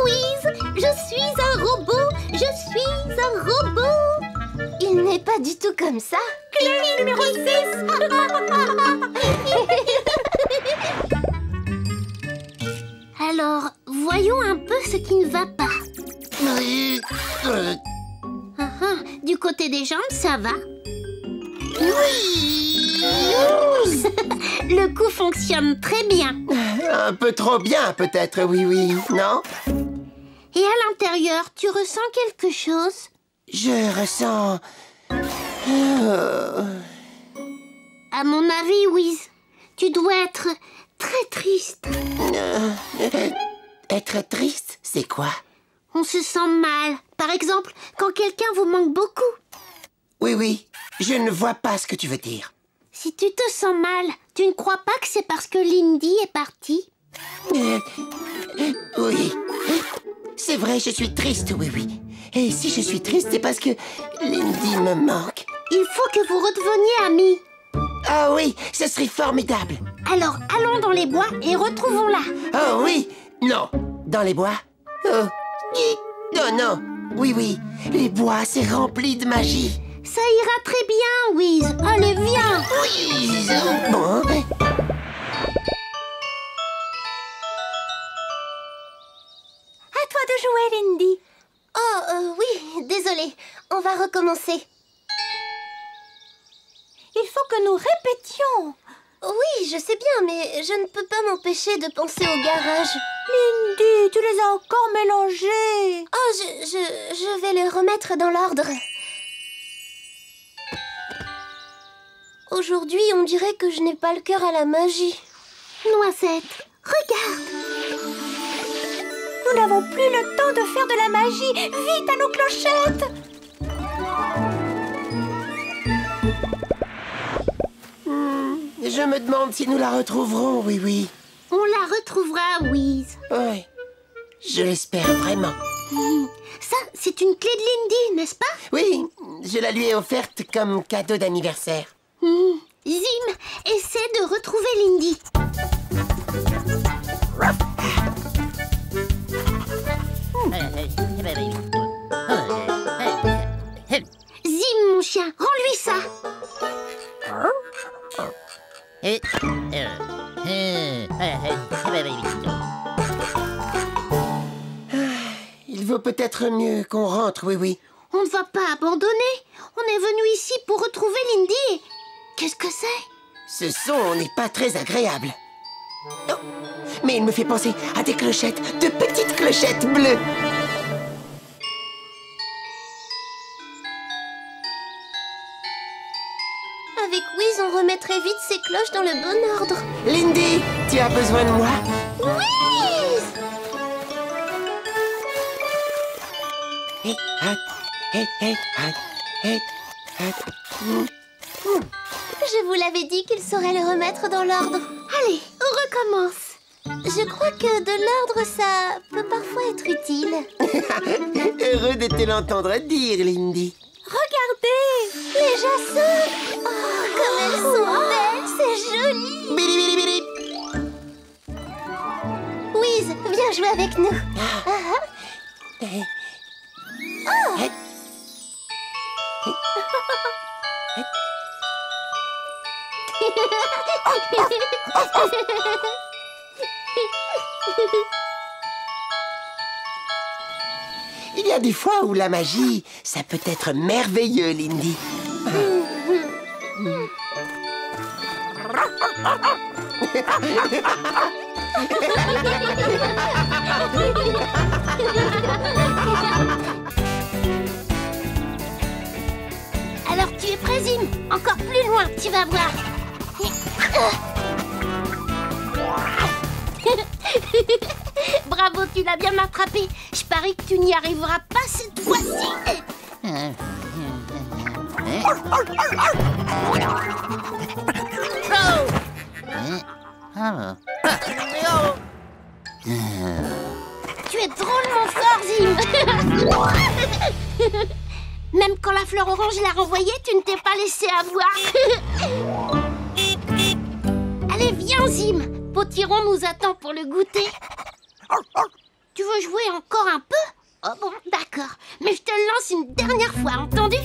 Wiz, je suis un robot, je suis un robot. Il n'est pas du tout comme ça. Clé numéro 6. Alors, voyons un peu ce qui ne va pas. Du côté des jambes, ça va. Le coup fonctionne très bien. Un peu trop bien, peut-être, oui, non? Et à l'intérieur, tu ressens quelque chose? Je ressens... À mon avis, Wiz, tu dois être très triste. Être triste, c'est quoi? On se sent mal. Par exemple, quand quelqu'un vous manque beaucoup. Oui, je ne vois pas ce que tu veux dire. Si tu te sens mal, tu ne crois pas que c'est parce que Lindy est partie? Oui. C'est vrai, je suis triste, oui. Et si je suis triste, c'est parce que Lindy me manque. Il faut que vous redeveniez amis. Ah oui, ce serait formidable. Alors, allons dans les bois et retrouvons-la. Oh oui, non. Dans les bois? Oh, non. Oui, les bois, c'est rempli de magie. Ça ira très bien, Wiz. Allez, viens. Oui, bon. À toi de jouer, Lindy. Oh, oui, désolée. On va recommencer. Il faut que nous répétions. Oui, je sais bien, mais je ne peux pas m'empêcher de penser au garage. Lindy, tu les as encore mélangés. Oh, je vais les remettre dans l'ordre. Aujourd'hui, on dirait que je n'ai pas le cœur à la magie. Noisette, regarde. Nous n'avons plus le temps de faire de la magie. Vite à nos clochettes. Je me demande si nous la retrouverons, oui. On la retrouvera, Wiz. Oui, je l'espère vraiment. Ça, c'est une clé de Lindy, n'est-ce pas? Oui, je la lui ai offerte comme cadeau d'anniversaire. Zim, essaie de retrouver Lindy. Zim, mon chien, rends-lui ça. Il vaut peut-être mieux qu'on rentre, oui. On ne va pas abandonner. On est venu ici pour retrouver Lindy. Qu'est-ce que c'est? Ce son n'est pas très agréable. Oh, mais il me fait penser à des clochettes, de petites clochettes bleues. Avec Wiz, on remettrait vite ces cloches dans le bon ordre. Lindy, tu as besoin de moi? Wiz! Je vous l'avais dit qu'il saurait le remettre dans l'ordre. Allez, on recommence. Je crois que de l'ordre, ça peut parfois être utile. Heureux de te l'entendre dire, Lindy. Regardez. Les jacinthes! Oh, comme elles sont belles! C'est joli! Bili, bili, bili. Wiz, viens jouer avec nous. Il y a des fois où la magie, ça peut être merveilleux, Lindy. Alors tu es prêt, Zim? Encore plus loin, tu vas voir. Bravo, tu l'as bien attrapé. Je parie que tu n'y arriveras pas cette fois-ci. Tu es drôlement fort, Zim. Même quand la fleur orange l'a renvoyée, tu ne t'es pas laissé avoir. Allez, viens, Zim. Potiron nous attend pour le goûter. Tu veux jouer encore un peu? Oh bon, d'accord. Mais je te le lance une dernière fois, entendu?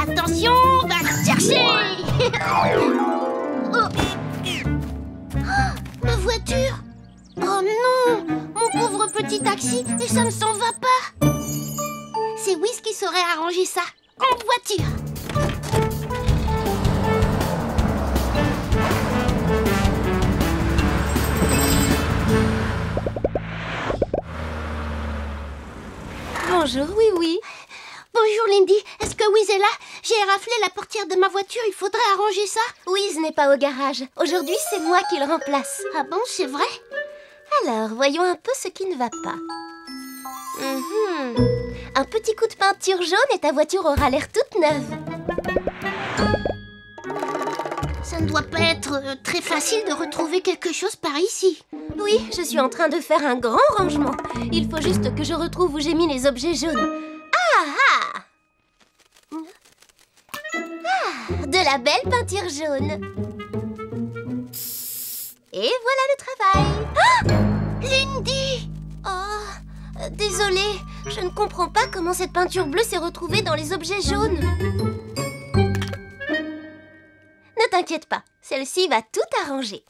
Attention, va le chercher. Oh. Oh, ma voiture. Oh non, mon pauvre petit taxi, et ça ne s'en va pas. C'est Wiz qui saurait arranger ça, en voiture. Bonjour, oui. Bonjour Lindy, est-ce que Wiz est là? J'ai raflé la portière de ma voiture, il faudrait arranger ça. Wiz n'est pas au garage. Aujourd'hui, c'est moi qui le remplace. Ah bon, c'est vrai? Alors, voyons un peu ce qui ne va pas. Un petit coup de peinture jaune et ta voiture aura l'air toute neuve. Ça ne doit pas être très facile de retrouver quelque chose par ici. Oui, je suis en train de faire un grand rangement. Il faut juste que je retrouve où j'ai mis les objets jaunes. De la belle peinture jaune. Et voilà le travail. Lindy! Oh, désolée, je ne comprends pas comment cette peinture bleue s'est retrouvée dans les objets jaunes. Ne t'inquiète pas, celle-ci va tout arranger.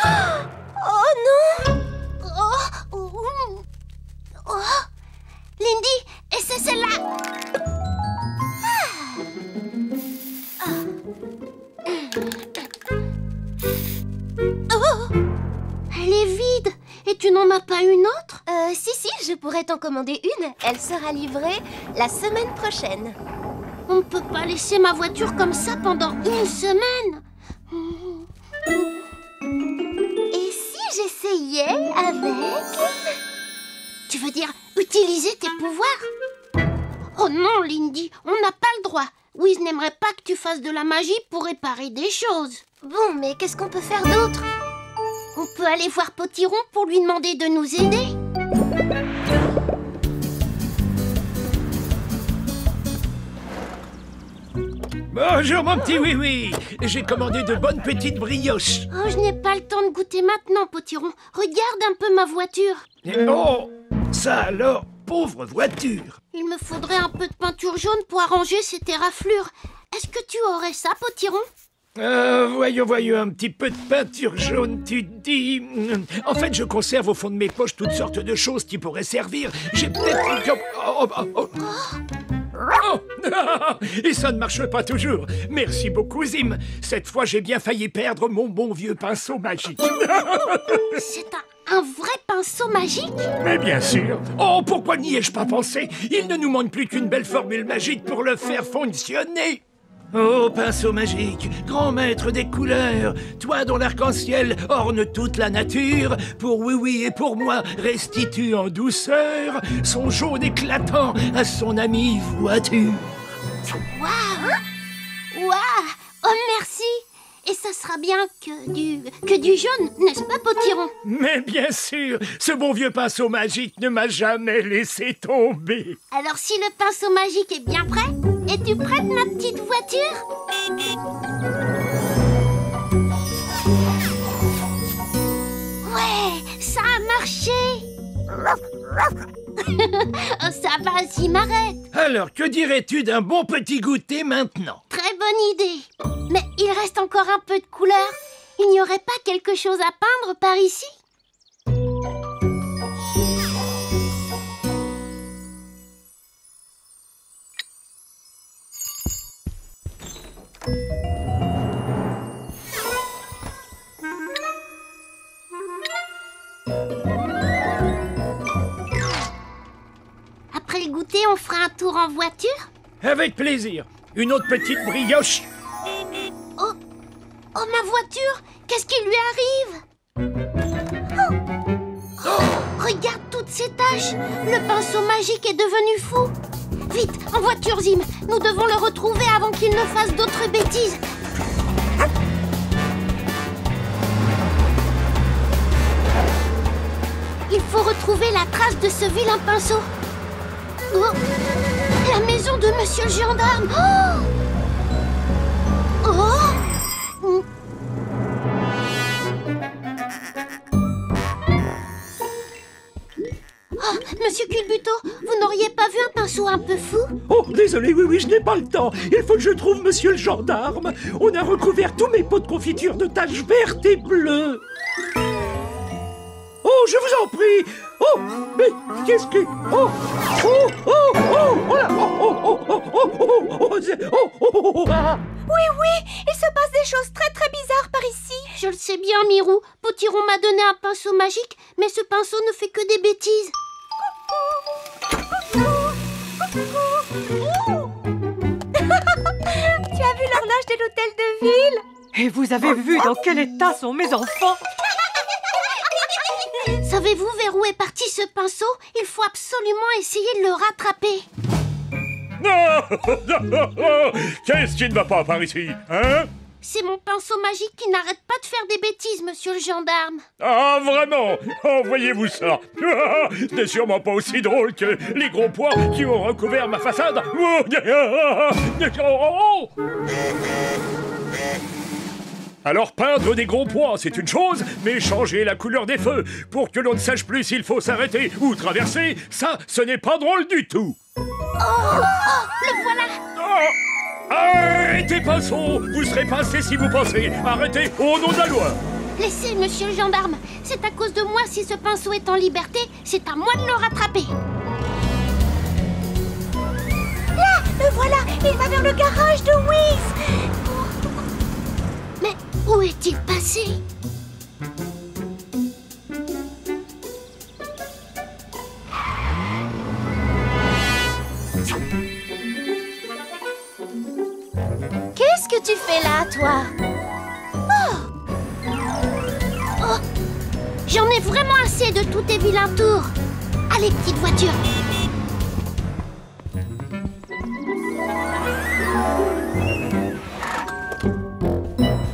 Oh non! Oh. Lindy, et c'est celle-là! Oh! Elle est vide! Et tu n'en as pas une autre? Si, je pourrais t'en commander une. Elle sera livrée la semaine prochaine. On ne peut pas laisser ma voiture comme ça pendant une semaine. Et si j'essayais avec... Tu veux dire utiliser tes pouvoirs? Oh non, Lindy, on n'a pas le droit. Wiz n'aimerait pas que tu fasses de la magie pour réparer des choses. Bon, mais qu'est-ce qu'on peut faire d'autre? On peut aller voir Potiron pour lui demander de nous aider. Bonjour mon petit oui-oui. J'ai commandé de bonnes petites brioches. Oh, je n'ai pas le temps de goûter maintenant, Potiron. Regarde un peu ma voiture. Oh, ça alors, pauvre voiture. Il me faudrait un peu de peinture jaune pour arranger ces éraflures. Est-ce que tu aurais ça, Potiron? Voyons, un petit peu de peinture jaune, tu dis... En fait, je conserve au fond de mes poches toutes sortes de choses qui pourraient servir. J'ai peut-être... Oh, et ça ne marche pas toujours. Merci beaucoup, Zim. Cette fois, j'ai bien failli perdre mon bon vieux pinceau magique. C'est un vrai pinceau magique? Mais bien sûr. Oh, pourquoi n'y ai-je pas pensé? Il ne nous manque plus qu'une belle formule magique pour le faire fonctionner. Oh, pinceau magique, grand maître des couleurs, toi dont l'arc-en-ciel orne toute la nature, pour oui et pour moi, restitue en douceur son jaune éclatant à son amie voiture. Waouh! Oh, merci! Et ça sera bien que du jaune, n'est-ce pas, Potiron? Mais bien sûr, ce bon vieux pinceau magique ne m'a jamais laissé tomber. Alors si le pinceau magique est bien prêt, es-tu prête, ma petite voiture? Ouais, ça a marché. Oh, ça va, Zim, arrête. Alors, que dirais-tu d'un bon petit goûter maintenant? Très bonne idée. Mais il reste encore un peu de couleur. Il n'y aurait pas quelque chose à peindre par ici? Après le goûter, on fera un tour en voiture? Avec plaisir. Une autre petite brioche. Oh, ma voiture! Qu'est-ce qui lui arrive? Oh, regarde toutes ces taches! Le pinceau magique est devenu fou! Vite, en voiture, Zim! Nous devons le retrouver avant qu'il ne fasse d'autres bêtises! Il faut retrouver la trace de ce vilain pinceau! Oh, la maison de Monsieur le gendarme. Oh, oh. Oh, Monsieur Culbuto, vous n'auriez pas vu un pinceau un peu fou? Oh, désolé, oui, je n'ai pas le temps. Il faut que je trouve monsieur le gendarme. On a recouvert tous mes pots de confiture de taches vertes et bleues. Oh, je vous en prie. Oh, mais qu'est-ce que... Oh, oh, oh, oh, oh, là, oh, oh, oh, oh, oh, oh, oh, ah. Oui, il se passe des choses très bizarres par ici. Je le sais bien, Mirou. Potiron m'a donné un pinceau magique, mais ce pinceau ne fait que des bêtises. Tu as vu l'horloge de l'hôtel de ville? Et vous avez vu dans quel état sont mes enfants? Savez-vous vers où est parti ce pinceau? Il faut absolument essayer de le rattraper. Qu'est-ce qui ne va pas par ici, hein? C'est mon pinceau magique qui n'arrête pas de faire des bêtises, monsieur le gendarme. Ah, vraiment? Envoyez-vous ça. C'est sûrement pas aussi drôle que les gros pois qui ont recouvert ma façade. Alors peindre des gros pois, c'est une chose, mais changer la couleur des feux pour que l'on ne sache plus s'il faut s'arrêter ou traverser, ça, ce n'est pas drôle du tout. Le voilà. Arrêtez, pinceau! Vous serez pincé si vous pensez. Arrêtez, au nom de la loi. Laissez, monsieur le gendarme. C'est à cause de moi si ce pinceau est en liberté. C'est à moi de le rattraper. Là, le voilà. Il va vers le garage de Wiz. Mais où est-il passé? Qu'est-ce que tu fais là, toi? Oh, j'en ai vraiment assez de tous tes vilains tours. Allez, petite voiture.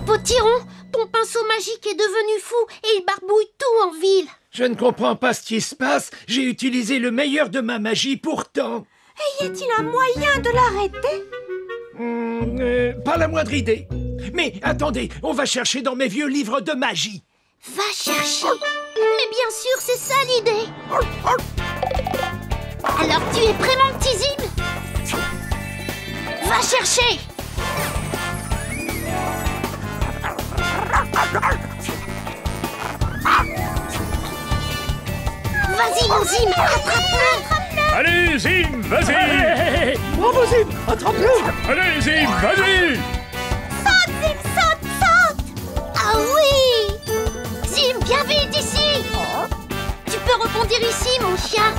Potiron, ton pinceau magique est devenu fou et il barbouille tout en ville. Je ne comprends pas ce qui se passe. J'ai utilisé le meilleur de ma magie pourtant. Et y a-t-il un moyen de l'arrêter? Pas la moindre idée. Mais attendez, on va chercher dans mes vieux livres de magie. Va chercher. Mais bien sûr, c'est ça l'idée. Alors tu es prêt, mon petit Zim? Va chercher. Vas-y, mon Zim, attrape-le. Allez, Zim, vas-y. Bravo, Zim, attrape-le. Allez, Zim, vas-y. Saute, Zim, saute, saute. Ah oui. Zim, viens vite ici. Tu peux rebondir ici, mon chien.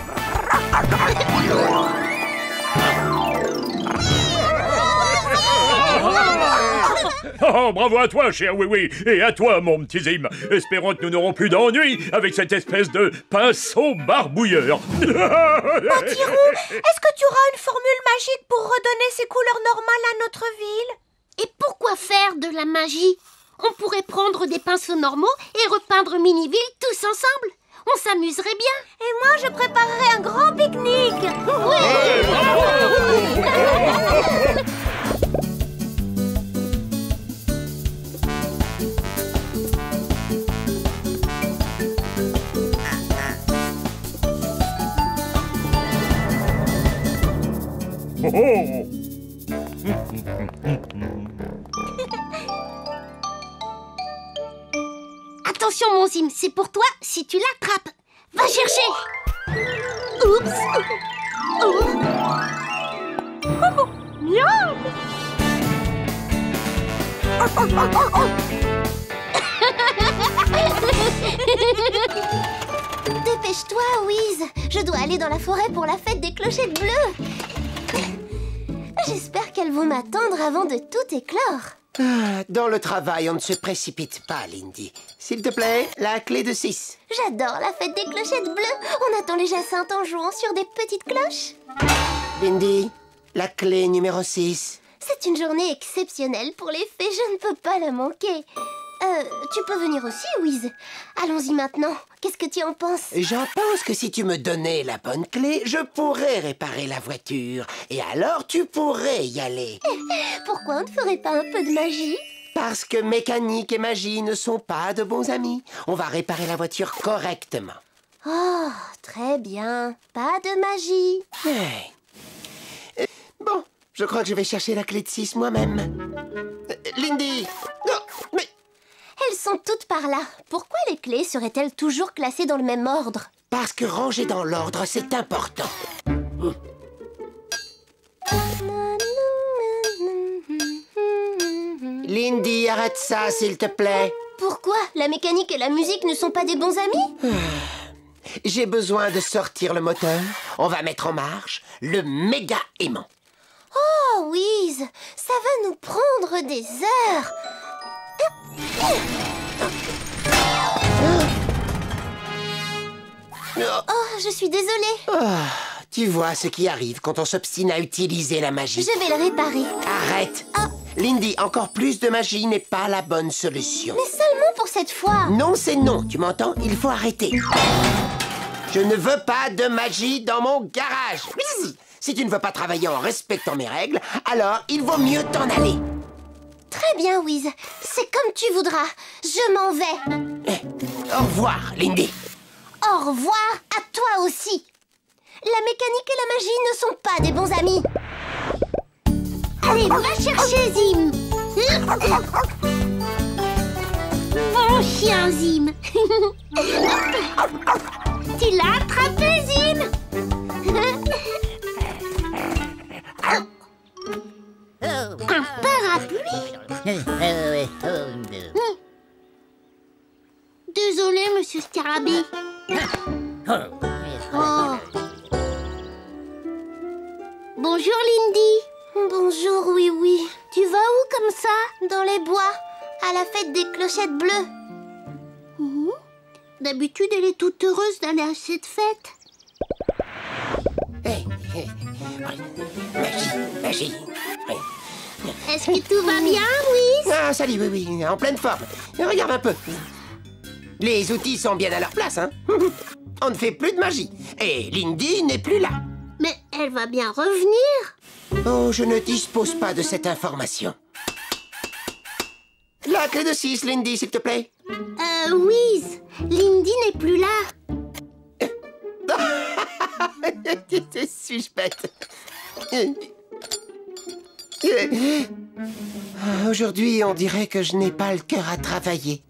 Oh, bravo à toi, cher Oui-Oui, et à toi, mon petit Zim. Espérons que nous n'aurons plus d'ennuis avec cette espèce de pinceau barbouilleur. Potiron, est-ce que tu auras une formule magique pour redonner ses couleurs normales à notre ville? Et pourquoi faire de la magie? On pourrait prendre des pinceaux normaux et repeindre Miniville tous ensemble. On s'amuserait bien. Et moi, je préparerai un grand pique-nique. Oh, oh. Attention, mon Zim, c'est pour toi si tu l'attrapes. Va chercher. Oups. Oh. Miaou. Dépêche-toi, Wiz. Je dois aller dans la forêt pour la fête des clochettes bleues. J'espère qu'elles vont m'attendre avant de tout éclore. Dans le travail, on ne se précipite pas, Lindy. S'il te plaît, la clé de 6. J'adore la fête des clochettes bleues. On attend les jacinthes en jouant sur des petites cloches. Lindy, la clé numéro 6. C'est une journée exceptionnelle pour les fées, je ne peux pas la manquer. Tu peux venir aussi, Wiz. Allons-y maintenant. Qu'est-ce que tu en penses? J'en pense que si tu me donnais la bonne clé, je pourrais réparer la voiture. Et alors, tu pourrais y aller. Pourquoi on ne ferait pas un peu de magie? Parce que mécanique et magie ne sont pas de bons amis. On va réparer la voiture correctement. Oh, très bien. Pas de magie. Hey. Bon, je crois que je vais chercher la clé de 6 moi-même. Lindy! Non, mais... Elles sont toutes par là. Pourquoi les clés seraient-elles toujours classées dans le même ordre? Parce que ranger dans l'ordre, c'est important. Lindy, arrête ça, s'il te plaît. Pourquoi? La mécanique et la musique ne sont pas des bons amis? J'ai besoin de sortir le moteur. On va mettre en marche le méga aimant. Oh, Wiz, ça va nous prendre des heures. Oh, je suis désolée. Tu vois ce qui arrive quand on s'obstine à utiliser la magie. Je vais le réparer. Arrête. Lindy, encore plus de magie n'est pas la bonne solution. Mais seulement pour cette fois. Non, c'est non, tu m'entends? Il faut arrêter. Je ne veux pas de magie dans mon garage. Si tu ne veux pas travailler en respectant mes règles, alors il vaut mieux t'en aller. Très bien, Wiz. C'est comme tu voudras. Je m'en vais. Au revoir, Lindy. Au revoir à toi aussi. La mécanique et la magie ne sont pas des bons amis. Allez, va chercher Zim. Mon chien Zim. Tu l'as attrapé, Zim. Un parapluie. Désolé, monsieur Scarabée. Oh. Bonjour, Lindy. Bonjour, oui. Tu vas où comme ça? Dans les bois, à la fête des clochettes bleues. D'habitude, elle est toute heureuse d'aller à cette fête. Magie. Est-ce que tout va bien, Wiz? Ah, salut, oui, en pleine forme. Regarde un peu. Les outils sont bien à leur place, hein. On ne fait plus de magie. Et Lindy n'est plus là. Mais elle va bien revenir. Oh, je ne dispose pas de cette information. La clé de 6, Lindy, s'il te plaît. Wiz, Lindy n'est plus là. Suis-je bête? Aujourd'hui, on dirait que je n'ai pas le cœur à travailler.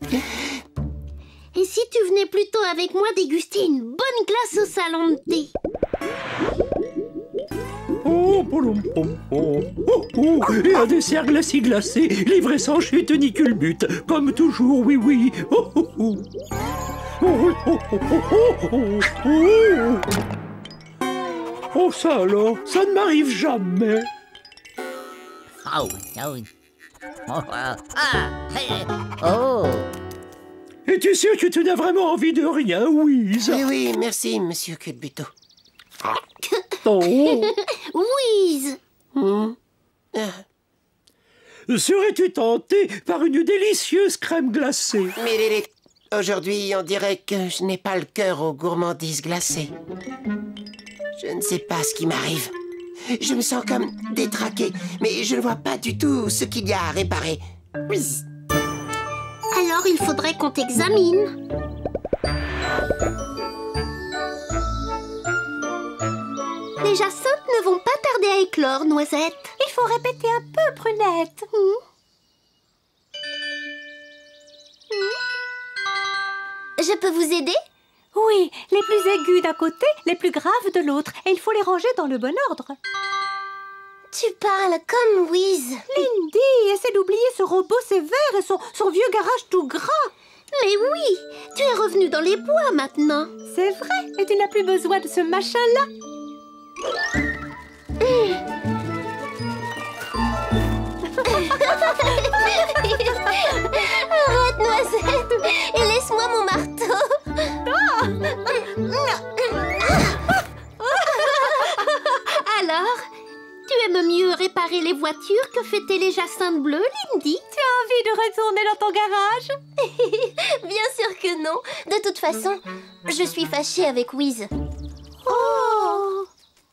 Et si tu venais plutôt avec moi déguster une bonne glace au salon de thé? Et un dessert glacé, livré sans chute ni culbute, comme toujours, oui. Oh, ça alors, ça ne m'arrive jamais. Es-tu sûr que tu n'as vraiment envie de rien, Wiz? Oui, merci, monsieur Culbuto. Wiz! Serais-tu tenté par une délicieuse crème glacée? Mais aujourd'hui, on dirait que je n'ai pas le cœur aux gourmandises glacées. Je ne sais pas ce qui m'arrive. Je me sens comme détraqué, mais je ne vois pas du tout ce qu'il y a à réparer. Whiz. Alors il faudrait qu'on t'examine. Les jacinthes ne vont pas tarder à éclore, Noisette. Il faut répéter un peu, Prunette. Je peux vous aider? Oui, les plus aigus d'un côté, les plus graves de l'autre. Et il faut les ranger dans le bon ordre. Tu parles comme Wiz. Lindy, essaie d'oublier ce robot sévère et son vieux garage tout gras. Mais oui, tu es revenue dans les bois maintenant. C'est vrai, et tu n'as plus besoin de ce machin-là. Arrête, Noisette, et laisse-moi mon marteau. Alors, tu aimes mieux réparer réparer les voitures que fêter les jacinthes bleus, Lindy? Tu as envie de retourner dans ton garage? Bien sûr que non. De toute façon, je suis fâchée avec Wiz. Oh!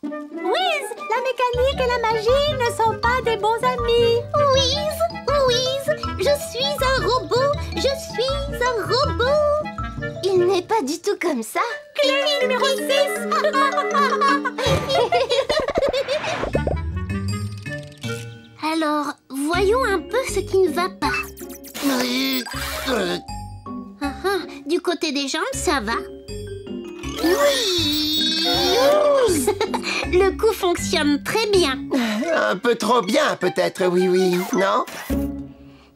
Wiz, la mécanique et la magie ne sont pas des bons amis. Wiz, je suis un robot, je suis un robot. Il n'est pas du tout comme ça. Clé numéro 6. Alors, voyons un peu ce qui ne va pas. Du côté des jambes, ça va. Le coup fonctionne très bien. Un peu trop bien, peut-être, oui, non?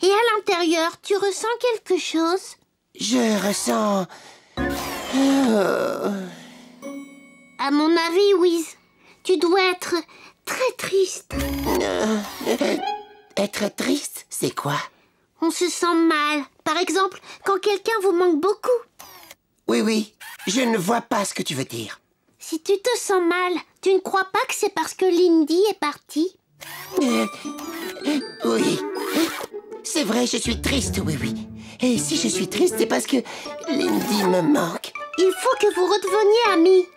Et à l'intérieur, tu ressens quelque chose? Je ressens... À mon avis, Wiz, tu dois être très triste. Être triste, c'est quoi? On se sent mal. Par exemple, quand quelqu'un vous manque beaucoup. Oui, je ne vois pas ce que tu veux dire. Si tu te sens mal, tu ne crois pas que c'est parce que Lindy est partie? Oui. C'est vrai, je suis triste, oui. Et si je suis triste, c'est parce que Lindy me manque. Il faut que vous redeveniez amis.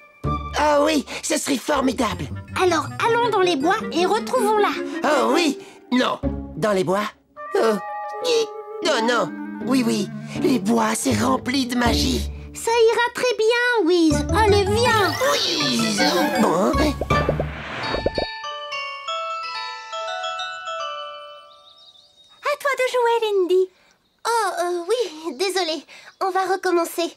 Ah oui, ce serait formidable. Alors, allons dans les bois et retrouvons-la. Oh oui, non. Dans les bois? Oh, non. Oui, les bois, c'est rempli de magie. Ça ira très bien, Wiz. Allez, viens. Oui, bon. À toi de jouer, Lindy. Oh, oui, désolée. On va recommencer.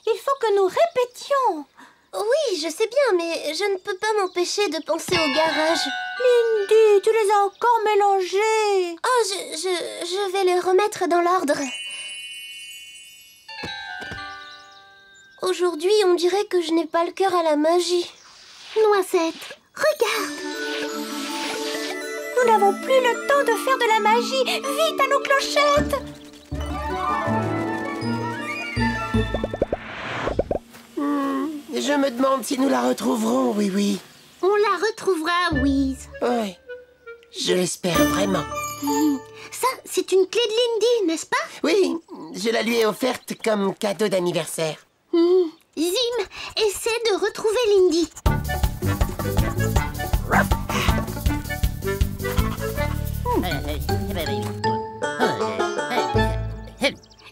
Il faut que nous répétions. Oui, je sais bien, mais je ne peux pas m'empêcher de penser au garage. Lindy, tu les as encore mélangés. Oh, je vais les remettre dans l'ordre. Aujourd'hui, on dirait que je n'ai pas le cœur à la magie. Noisette, regarde. Nous n'avons plus le temps de faire de la magie. Vite à nos clochettes. Je me demande si nous la retrouverons, oui. On la retrouvera, Wiz. Oui, je l'espère vraiment. Ça, c'est une clé de Lindy, n'est-ce pas? Oui, je la lui ai offerte comme cadeau d'anniversaire. Zim, essaie de retrouver Lindy.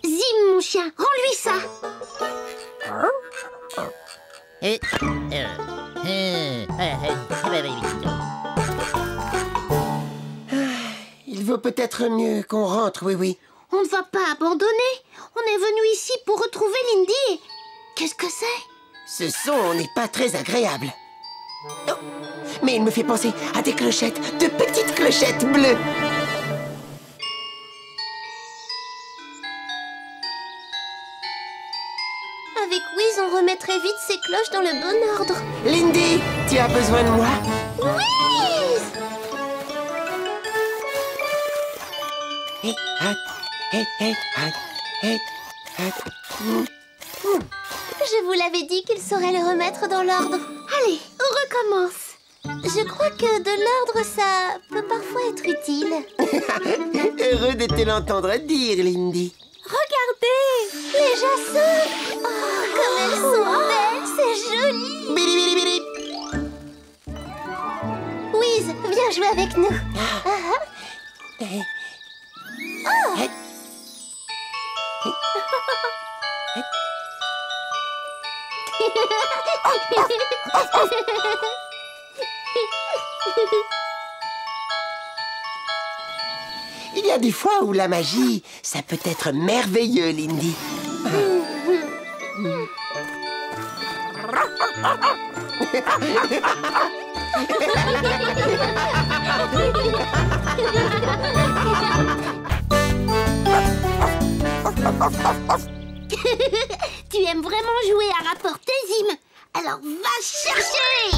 Zim, mon chien, rends-lui ça. Il vaut peut-être mieux qu'on rentre, oui. On ne va pas abandonner. On est venu ici pour retrouver Lindy. Qu'est-ce que c'est? Ce son n'est pas très agréable. Oh, mais il me fait penser à des clochettes, de petites clochettes bleues. Avec Wiz, on remettrait vite ces cloches dans le bon ordre. Lindy, tu as besoin de moi? Wiz! Je vous l'avais dit qu'il saurait le remettre dans l'ordre. Allez, on recommence. Je crois que de l'ordre, ça peut parfois être utile. Heureux de te l'entendre dire, Lindy. Regardez! Les jacinthes! Oh, comme elles sont belles! C'est joli! Bili, bili, bili. Wiz, viens jouer avec nous. Il y a des fois où la magie, ça peut être merveilleux, Lindy. Tu aimes vraiment jouer à rapporter, Zim? Alors va chercher!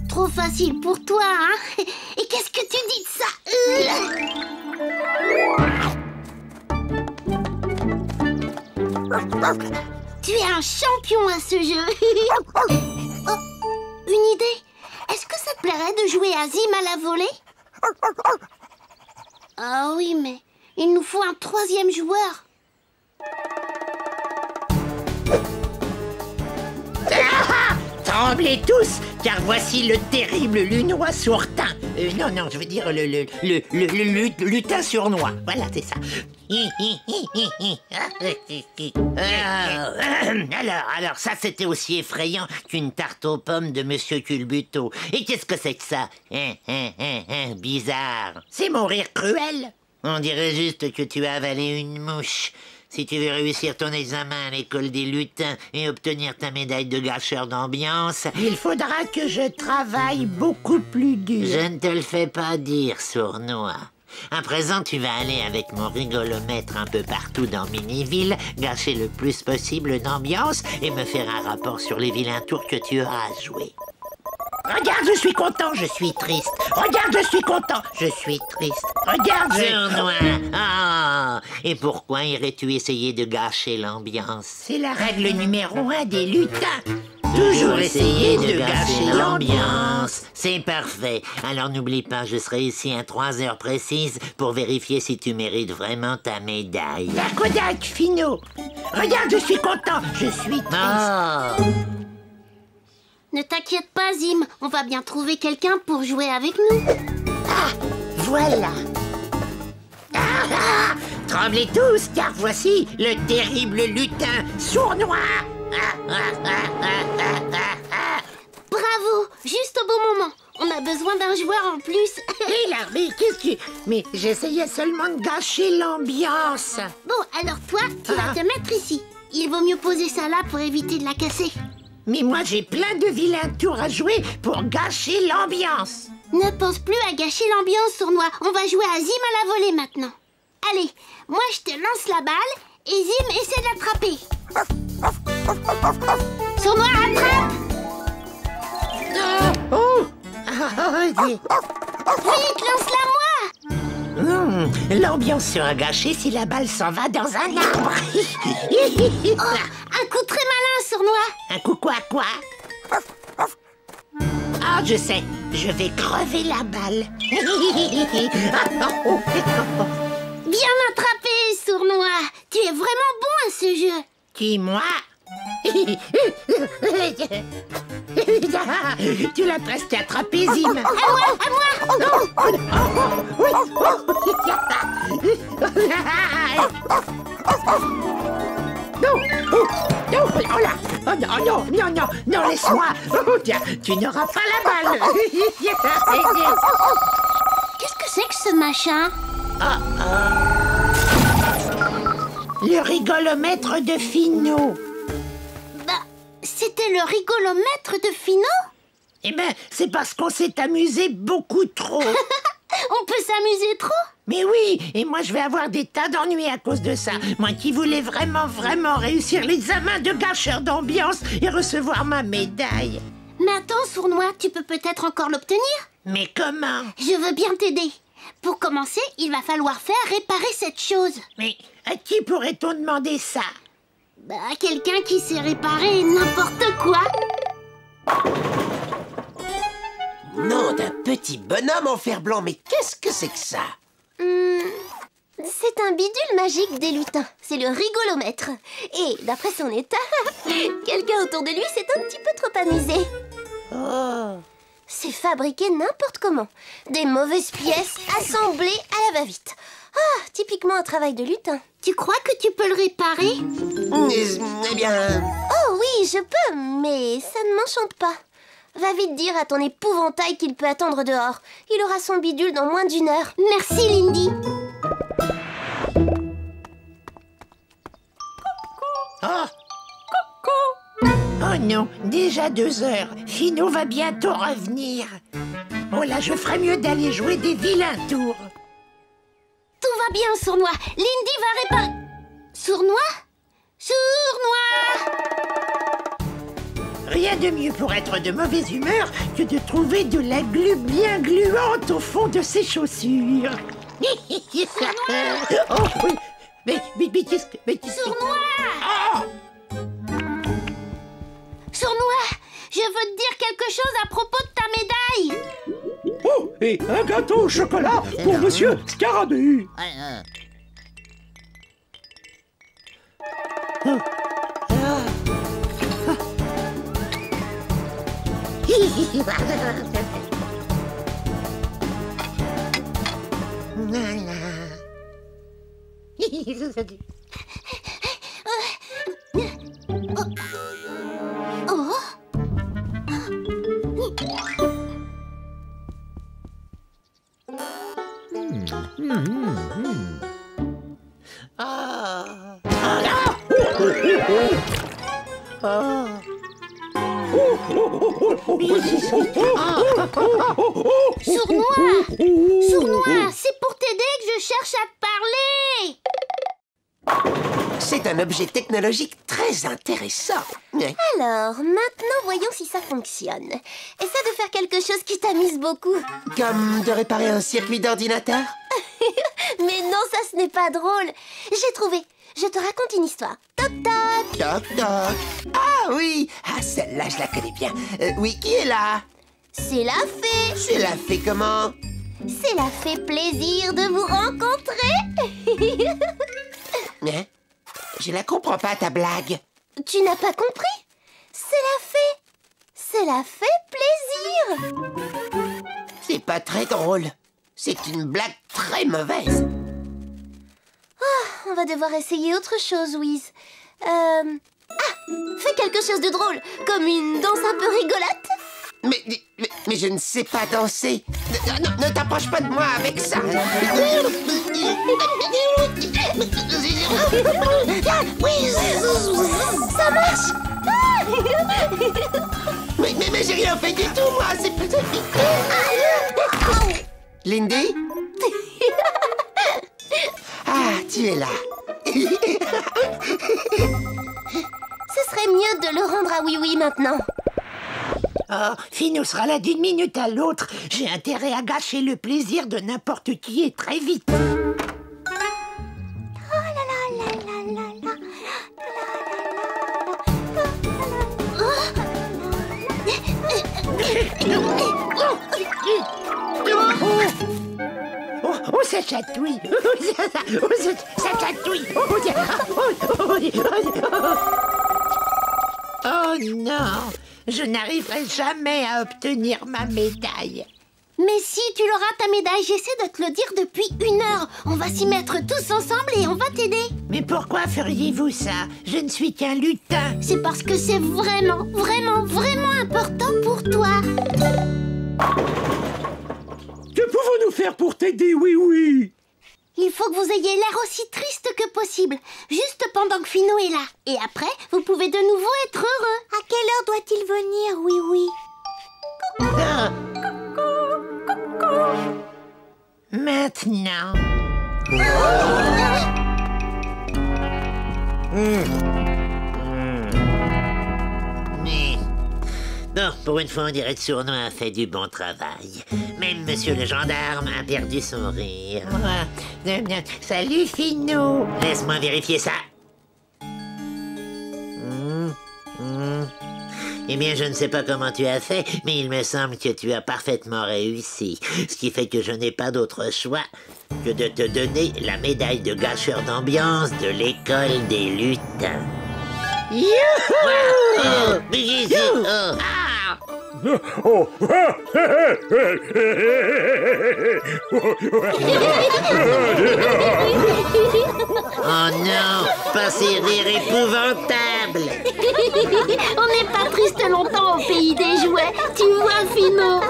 Trop facile pour toi, hein? Et qu'est-ce que tu dis de ça? Tu es un champion à ce jeu. Oh, une idée. Est-ce que ça te plairait de jouer à Zim à la volée? Ah oui, mais il nous faut un troisième joueur. Tremblez tous, car voici le terrible lunois sourtin. Non, je veux dire le lutin sournois. Voilà, c'est ça. Alors, ça c'était aussi effrayant qu'une tarte aux pommes de Monsieur Culbuto. Et qu'est-ce que c'est que ça? Bizarre. C'est mon rire cruel. On dirait juste que tu as avalé une mouche. Si tu veux réussir ton examen à l'école des lutins et obtenir ta médaille de gâcheur d'ambiance, il faudra que je travaille beaucoup plus dur. Je ne te le fais pas dire, sournois. À présent, tu vas aller avec mon rigolomètre un peu partout dans Miniville, gâcher le plus possible d'ambiance et me faire un rapport sur les vilains tours que tu auras joués. Regarde, je suis content, je suis triste. Regarde, je suis content, je suis triste. Regarde, sournois. Ah, et pourquoi irais-tu essayer de gâcher l'ambiance? C'est la règle numéro 1 des lutins. Toujours essayer de gâcher l'ambiance. C'est parfait. Alors n'oublie pas, je serai ici à 3 heures précises pour vérifier si tu mérites vraiment ta médaille. La Kodak, Finot. Regarde, je suis content, je suis triste. Oh. Ne t'inquiète pas, Zim. On va bien trouver quelqu'un pour jouer avec nous. Ah, voilà. Tremblez tous, car voici le terrible lutin sournois. Bravo, juste au bon moment. On a besoin d'un joueur en plus. Hé là, mais qu'est-ce que... Mais j'essayais seulement de gâcher l'ambiance. Bon, alors toi, tu vas te mettre ici. Il vaut mieux poser ça là pour éviter de la casser. Mais moi, j'ai plein de vilains tours à jouer pour gâcher l'ambiance. Ne pense plus à gâcher l'ambiance, sournois. On va jouer à Zim à la volée maintenant. Allez, moi je te lance la balle et Zim essaie de l'attraper. Sournois, attrape! Vite, lance-la moi! L'ambiance sera gâchée si la balle s'en va dans un arbre. Un coup très malin, sournois. Un coup quoi? Ah, je sais, je vais crever la balle. Bien attrapé, sournois. Tu es vraiment bon à ce jeu. Qui, moi? Tu l'as presque attrapé, Zim. À moi. Non, laisse-moi. Tiens, tu n'auras pas la balle. Qu'est-ce que c'est que ce machin? Le rigolomètre de Finot. Bah, c'était le rigolomètre de Finot? Eh ben, c'est parce qu'on s'est amusé beaucoup trop. On peut s'amuser trop? Mais oui, et moi je vais avoir des tas d'ennuis à cause de ça. Moi qui voulais vraiment réussir l'examen de gâcheur d'ambiance et recevoir ma médaille. Mais attends, sournois, tu peux peut-être encore l'obtenir? Mais comment? Je veux bien t'aider. Pour commencer, il va falloir faire réparer cette chose. Mais à qui pourrait-on demander ça? Bah, quelqu'un qui sait réparer n'importe quoi. Nom d'un petit bonhomme en fer blanc, mais qu'est-ce que c'est que ça? C'est un bidule magique des lutins. C'est le rigolomètre. Et d'après son état, quelqu'un autour de lui s'est un petit peu trop amusé. Oh. C'est fabriqué n'importe comment. Des mauvaises pièces assemblées à la va-vite. Ah, typiquement un travail de lutin. Tu crois que tu peux le réparer? Eh bien... Oh oui, je peux, mais ça ne m'enchante pas. Va vite dire à ton épouvantail qu'il peut attendre dehors. Il aura son bidule dans moins d'1 heure. Merci, Lindy. Oh non, déjà 2 heures. Finot va bientôt revenir. Oh là, je ferais mieux d'aller jouer des vilains tours. Tout va bien, sournois. Lindy va réparer... Sournois? Rien de mieux pour être de mauvaise humeur que de trouver de la glu bien gluante au fond de ses chaussures. Oh oui. Mais qu'est-ce que... Sournois! Sournois, je veux te dire quelque chose à propos de ta médaille. Oh, et un gâteau au chocolat pour Monsieur Scarabée. Sournois, c'est pour t'aider que je cherche à te parler. C'est un objet technologique très intéressant. Alors, maintenant, voyons si ça fonctionne. Essaie de faire quelque chose qui t'amuse beaucoup. Comme de réparer un circuit d'ordinateur? Mais non, ça, ce n'est pas drôle. J'ai trouvé. Je te raconte une histoire. Toc toc. Toc toc. Ah oui. Ah, celle-là, je la connais bien. Oui, qui est là? C'est la fée. C'est la fée comment? C'est la fée plaisir de vous rencontrer. Hein? Je la comprends pas, ta blague. Tu n'as pas compris? C'est la fée. C'est la fée plaisir. C'est pas très drôle. C'est une blague très mauvaise. On va devoir essayer autre chose, Wiz. Fais quelque chose de drôle, comme une danse un peu rigolote. Mais je ne sais pas danser. Ne t'approche pas de moi avec ça. Ça marche. Mais j'ai rien fait du tout, moi. Lindy? Ah, tu es là. Ce serait mieux de le rendre à Oui-Oui maintenant. Oh, Finou sera là d'une minute à l'autre. J'ai intérêt à gâcher le plaisir de n'importe qui et très vite. Oh, ça chatouille. Ça chatouille. Oh non, je n'arriverai jamais à obtenir ma médaille. Mais si, tu l'auras ta médaille. J'essaie de te le dire depuis 1 heure. On va s'y mettre tous ensemble et on va t'aider. Mais pourquoi feriez-vous ça? Je ne suis qu'un lutin. C'est parce que c'est vraiment, vraiment, vraiment important pour toi. Que pouvons-nous faire pour t'aider, oui? Il faut que vous ayez l'air aussi triste que possible, juste pendant que Finou est là. Et après, vous pouvez de nouveau être heureux. À quelle heure doit-il venir, Oui-Oui? Ah. Maintenant. Bon, pour une fois, on dirait que Sournois a fait du bon travail. Même monsieur le gendarme a perdu son rire. Salut, Finou. Laisse-moi vérifier ça. Eh bien, je ne sais pas comment tu as fait, mais il me semble que tu as parfaitement réussi. Ce qui fait que je n'ai pas d'autre choix que de te donner la médaille de gâcheur d'ambiance de l'école des lutins. Youhou! Oh. Oh non, pas ces rires épouvantables. On n'est pas triste longtemps au pays des jouets. Tu vois, Finou.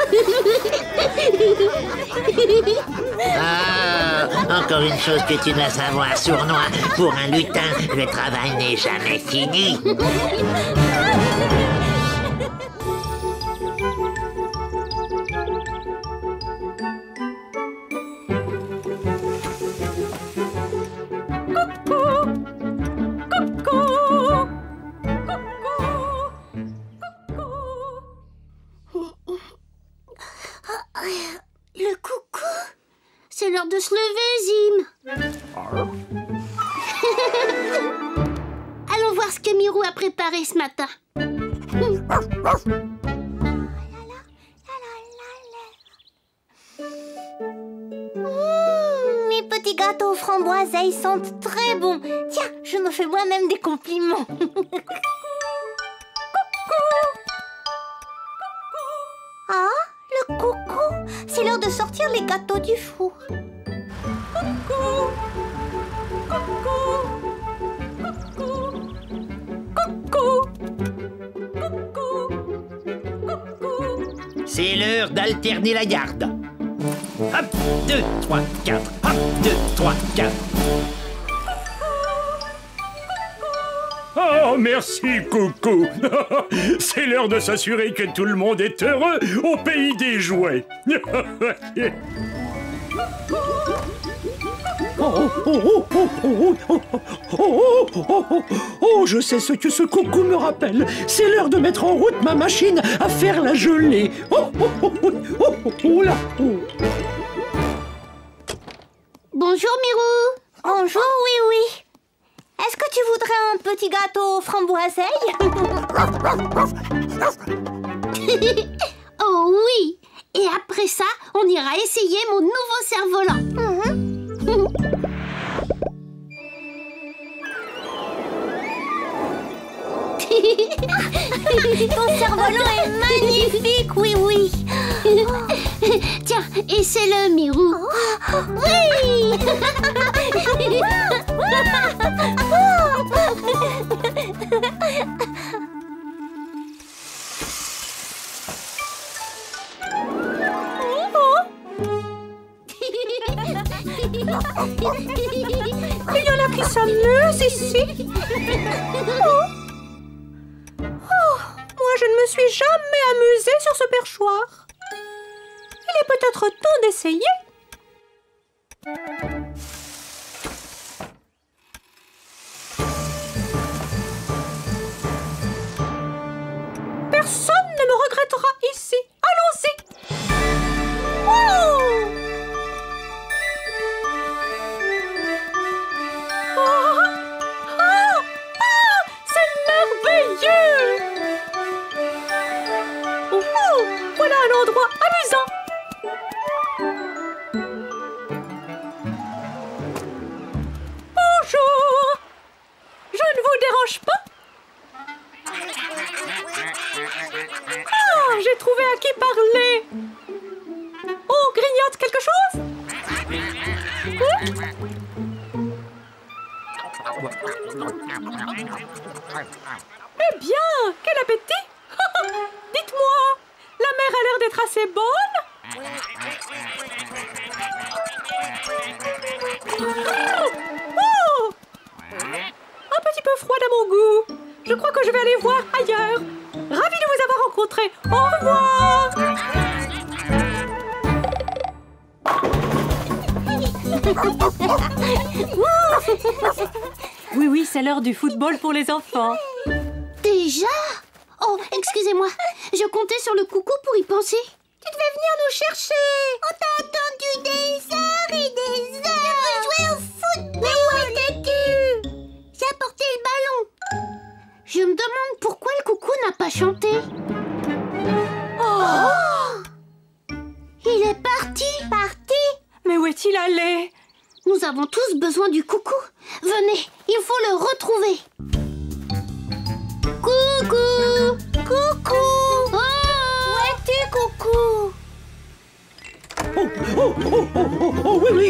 Ah, encore une chose que tu dois savoir, Sournois. Pour un lutin, le travail n'est jamais fini. Le coucou. C'est l'heure de se lever, Zim. Allons voir ce que Mirou a préparé ce matin. Mes petits gâteaux aux framboises, ils sentent très bon. Tiens, je me fais moi-même des compliments. Ah, le coucou. C'est l'heure de sortir les gâteaux du four. Coucou. Coucou. Coucou. Coucou. Coucou. C'est l'heure d'alterner la garde. Hop, 2, 3, 4. Hop, 2, 3, 4. Oh, merci, coucou. C'est l'heure de s'assurer que tout le monde est heureux au pays des jouets. Oh, je sais ce que ce coucou me rappelle. C'est l'heure de mettre en route ma machine à faire la gelée. Là. Bonjour, Mirou. Bonjour, oui. Est-ce que tu voudrais un petit gâteau aux framboiseilles? Oh oui. Et après ça, on ira essayer mon nouveau cerf-volant. Ton cerf-volant est magnifique, oui. Tiens, essaie-le, Mirou. Oui. Il y en a qui s'amusent ici. Moi, je ne me suis jamais amusée sur ce perchoir. Il est peut-être temps d'essayer. Personne ne me regrettera ici. Allons-y. Wow! C'est merveilleux! Voilà un endroit amusant! Bonjour! Je ne vous dérange pas? Ah, j'ai trouvé à qui parler! On grignote quelque chose? Eh bien, quel appétit! Dites-moi, la mer a l'air d'être assez bonne? Oh! Un petit peu froide à mon goût. Je crois que je vais aller voir ailleurs. Ravi de vous avoir rencontré. Au revoir! Oui, c'est l'heure du football pour les enfants. Déjà? Oh, excusez-moi. Je comptais sur le coucou pour y penser. Tu devais venir nous chercher. On t'a attendu des heures et des heures. Je veux jouer au foot. Mais où étais-tu? J'ai apporté le ballon. Je me demande pourquoi le coucou n'a pas chanté. Oh! Il est parti. Mais où est-il allé? Nous avons tous besoin du coucou. Venez, il faut le retrouver. Coucou! Coucou! Oh! Où es-tu, coucou? Oh, oui,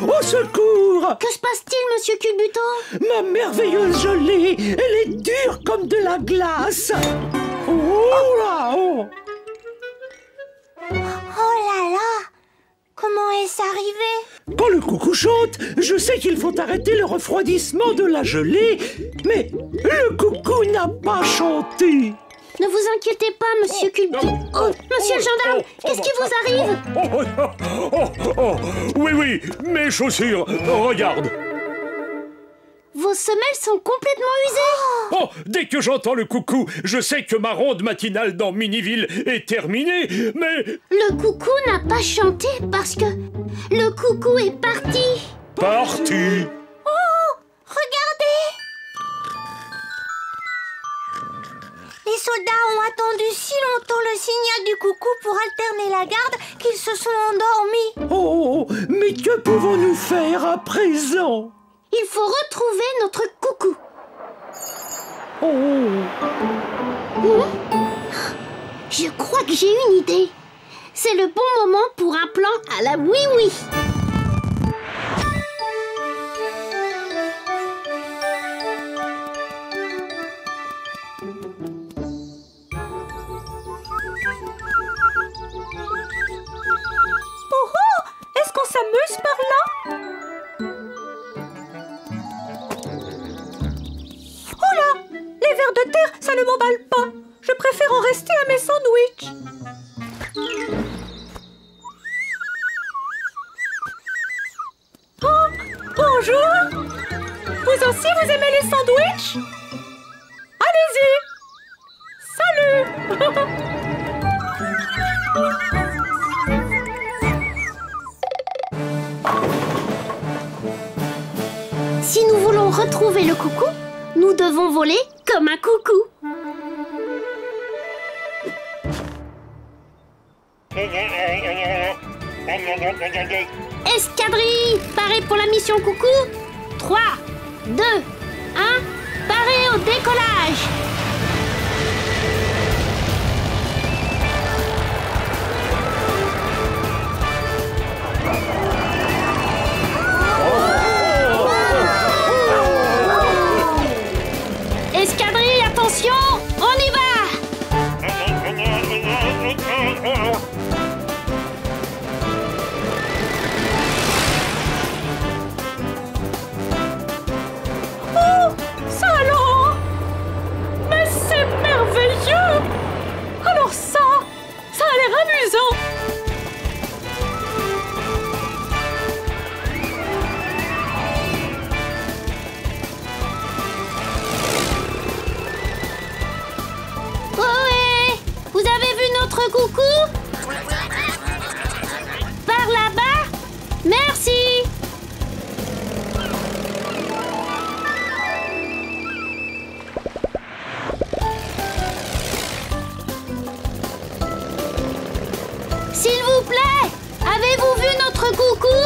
au secours! Que se passe-t-il, monsieur Culbuto? Ma merveilleuse gelée, elle est dure comme de la glace. Oh là, oh. Oh là là! Comment est-ce arrivé? Quand le coucou chante, je sais qu'il faut arrêter le refroidissement de la gelée, mais le coucou n'a pas chanté. Ne vous inquiétez pas, monsieur Culbuto. Oh, monsieur le gendarme, qu'est-ce qui vous arrive? Oui, mes chaussures, regarde. Vos semelles sont complètement usées. Oh, dès que j'entends le coucou, je sais que ma ronde matinale dans Miniville est terminée, mais... Le coucou n'a pas chanté parce que le coucou est parti. Parti. Oh! Regardez! Les Les soldats ont attendu si longtemps le signal du coucou pour alterner la garde qu'ils se sont endormis. Oh, mais que pouvons-nous faire à présent? Il faut retrouver notre coucou. Je crois que j'ai une idée. C'est le bon moment pour un plan à la oui-oui. Oh oh! Est-ce qu'on s'amuse par là? Oh là! Les vers de terre, ça ne m'emballe pas. Je préfère en rester à mes sandwichs. Oh! Bonjour! Vous aussi, vous aimez les sandwichs? Allez-y! Salut! Si nous voulons retrouver le coucou, nous devons voler comme un coucou. Escadrille, parée pour la mission coucou. 3, 2, 1, parée au décollage. Escadrille, attention, on y va! Oh! Ça alors! Mais c'est merveilleux! Alors ça a l'air amusant! Ohé! Vous avez vu notre coucou? Par là-bas? Merci! S'il vous plaît, avez-vous vu notre coucou?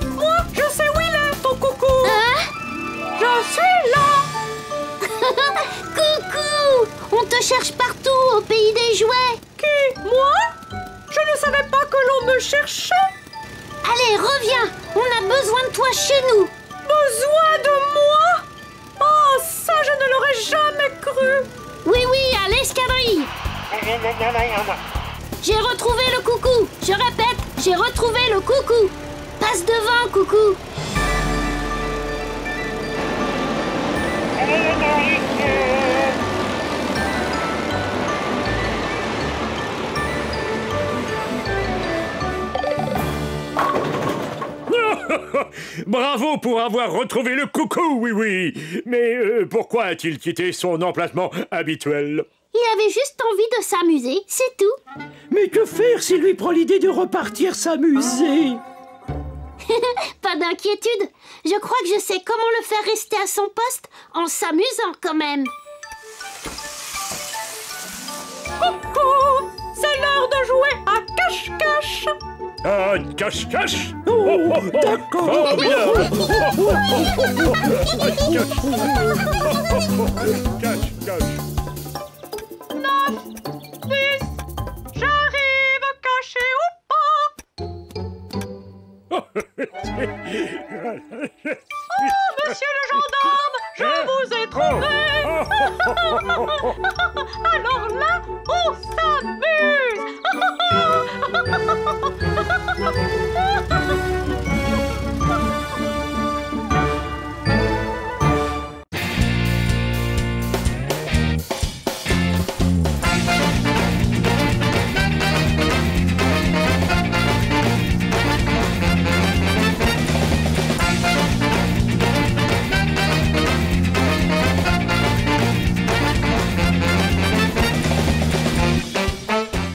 Moi, je sais où il est, ton coucou! Hein? Je suis là! Coucou! On te cherche partout au pays des jouets. Qui? Moi? Je ne savais pas que l'on me cherchait! Allez, reviens! On a besoin de toi chez nous. Besoin de moi? Oh, ça, je ne l'aurais jamais cru! Oui, à l'escadrille. J'ai retrouvé le coucou. Je répète, j'ai retrouvé le coucou. Passe devant, coucou. Bravo pour avoir retrouvé le coucou, oui. Mais pourquoi a-t-il quitté son emplacement habituel? Il avait juste envie de s'amuser, c'est tout. Mais que faire s'il lui prend l'idée de repartir s'amuser? Pas d'inquiétude. Je crois que je sais comment le faire rester à son poste en s'amusant quand même. Coucou! C'est l'heure de jouer à cache-cache! Ah, cache-cache? Oh, d'accord. Cache-cache. 9, 10, j'arrive, caché ou pas! Oh, monsieur le gendarme, je vous ai trouvé! Alors là, on s'amuse!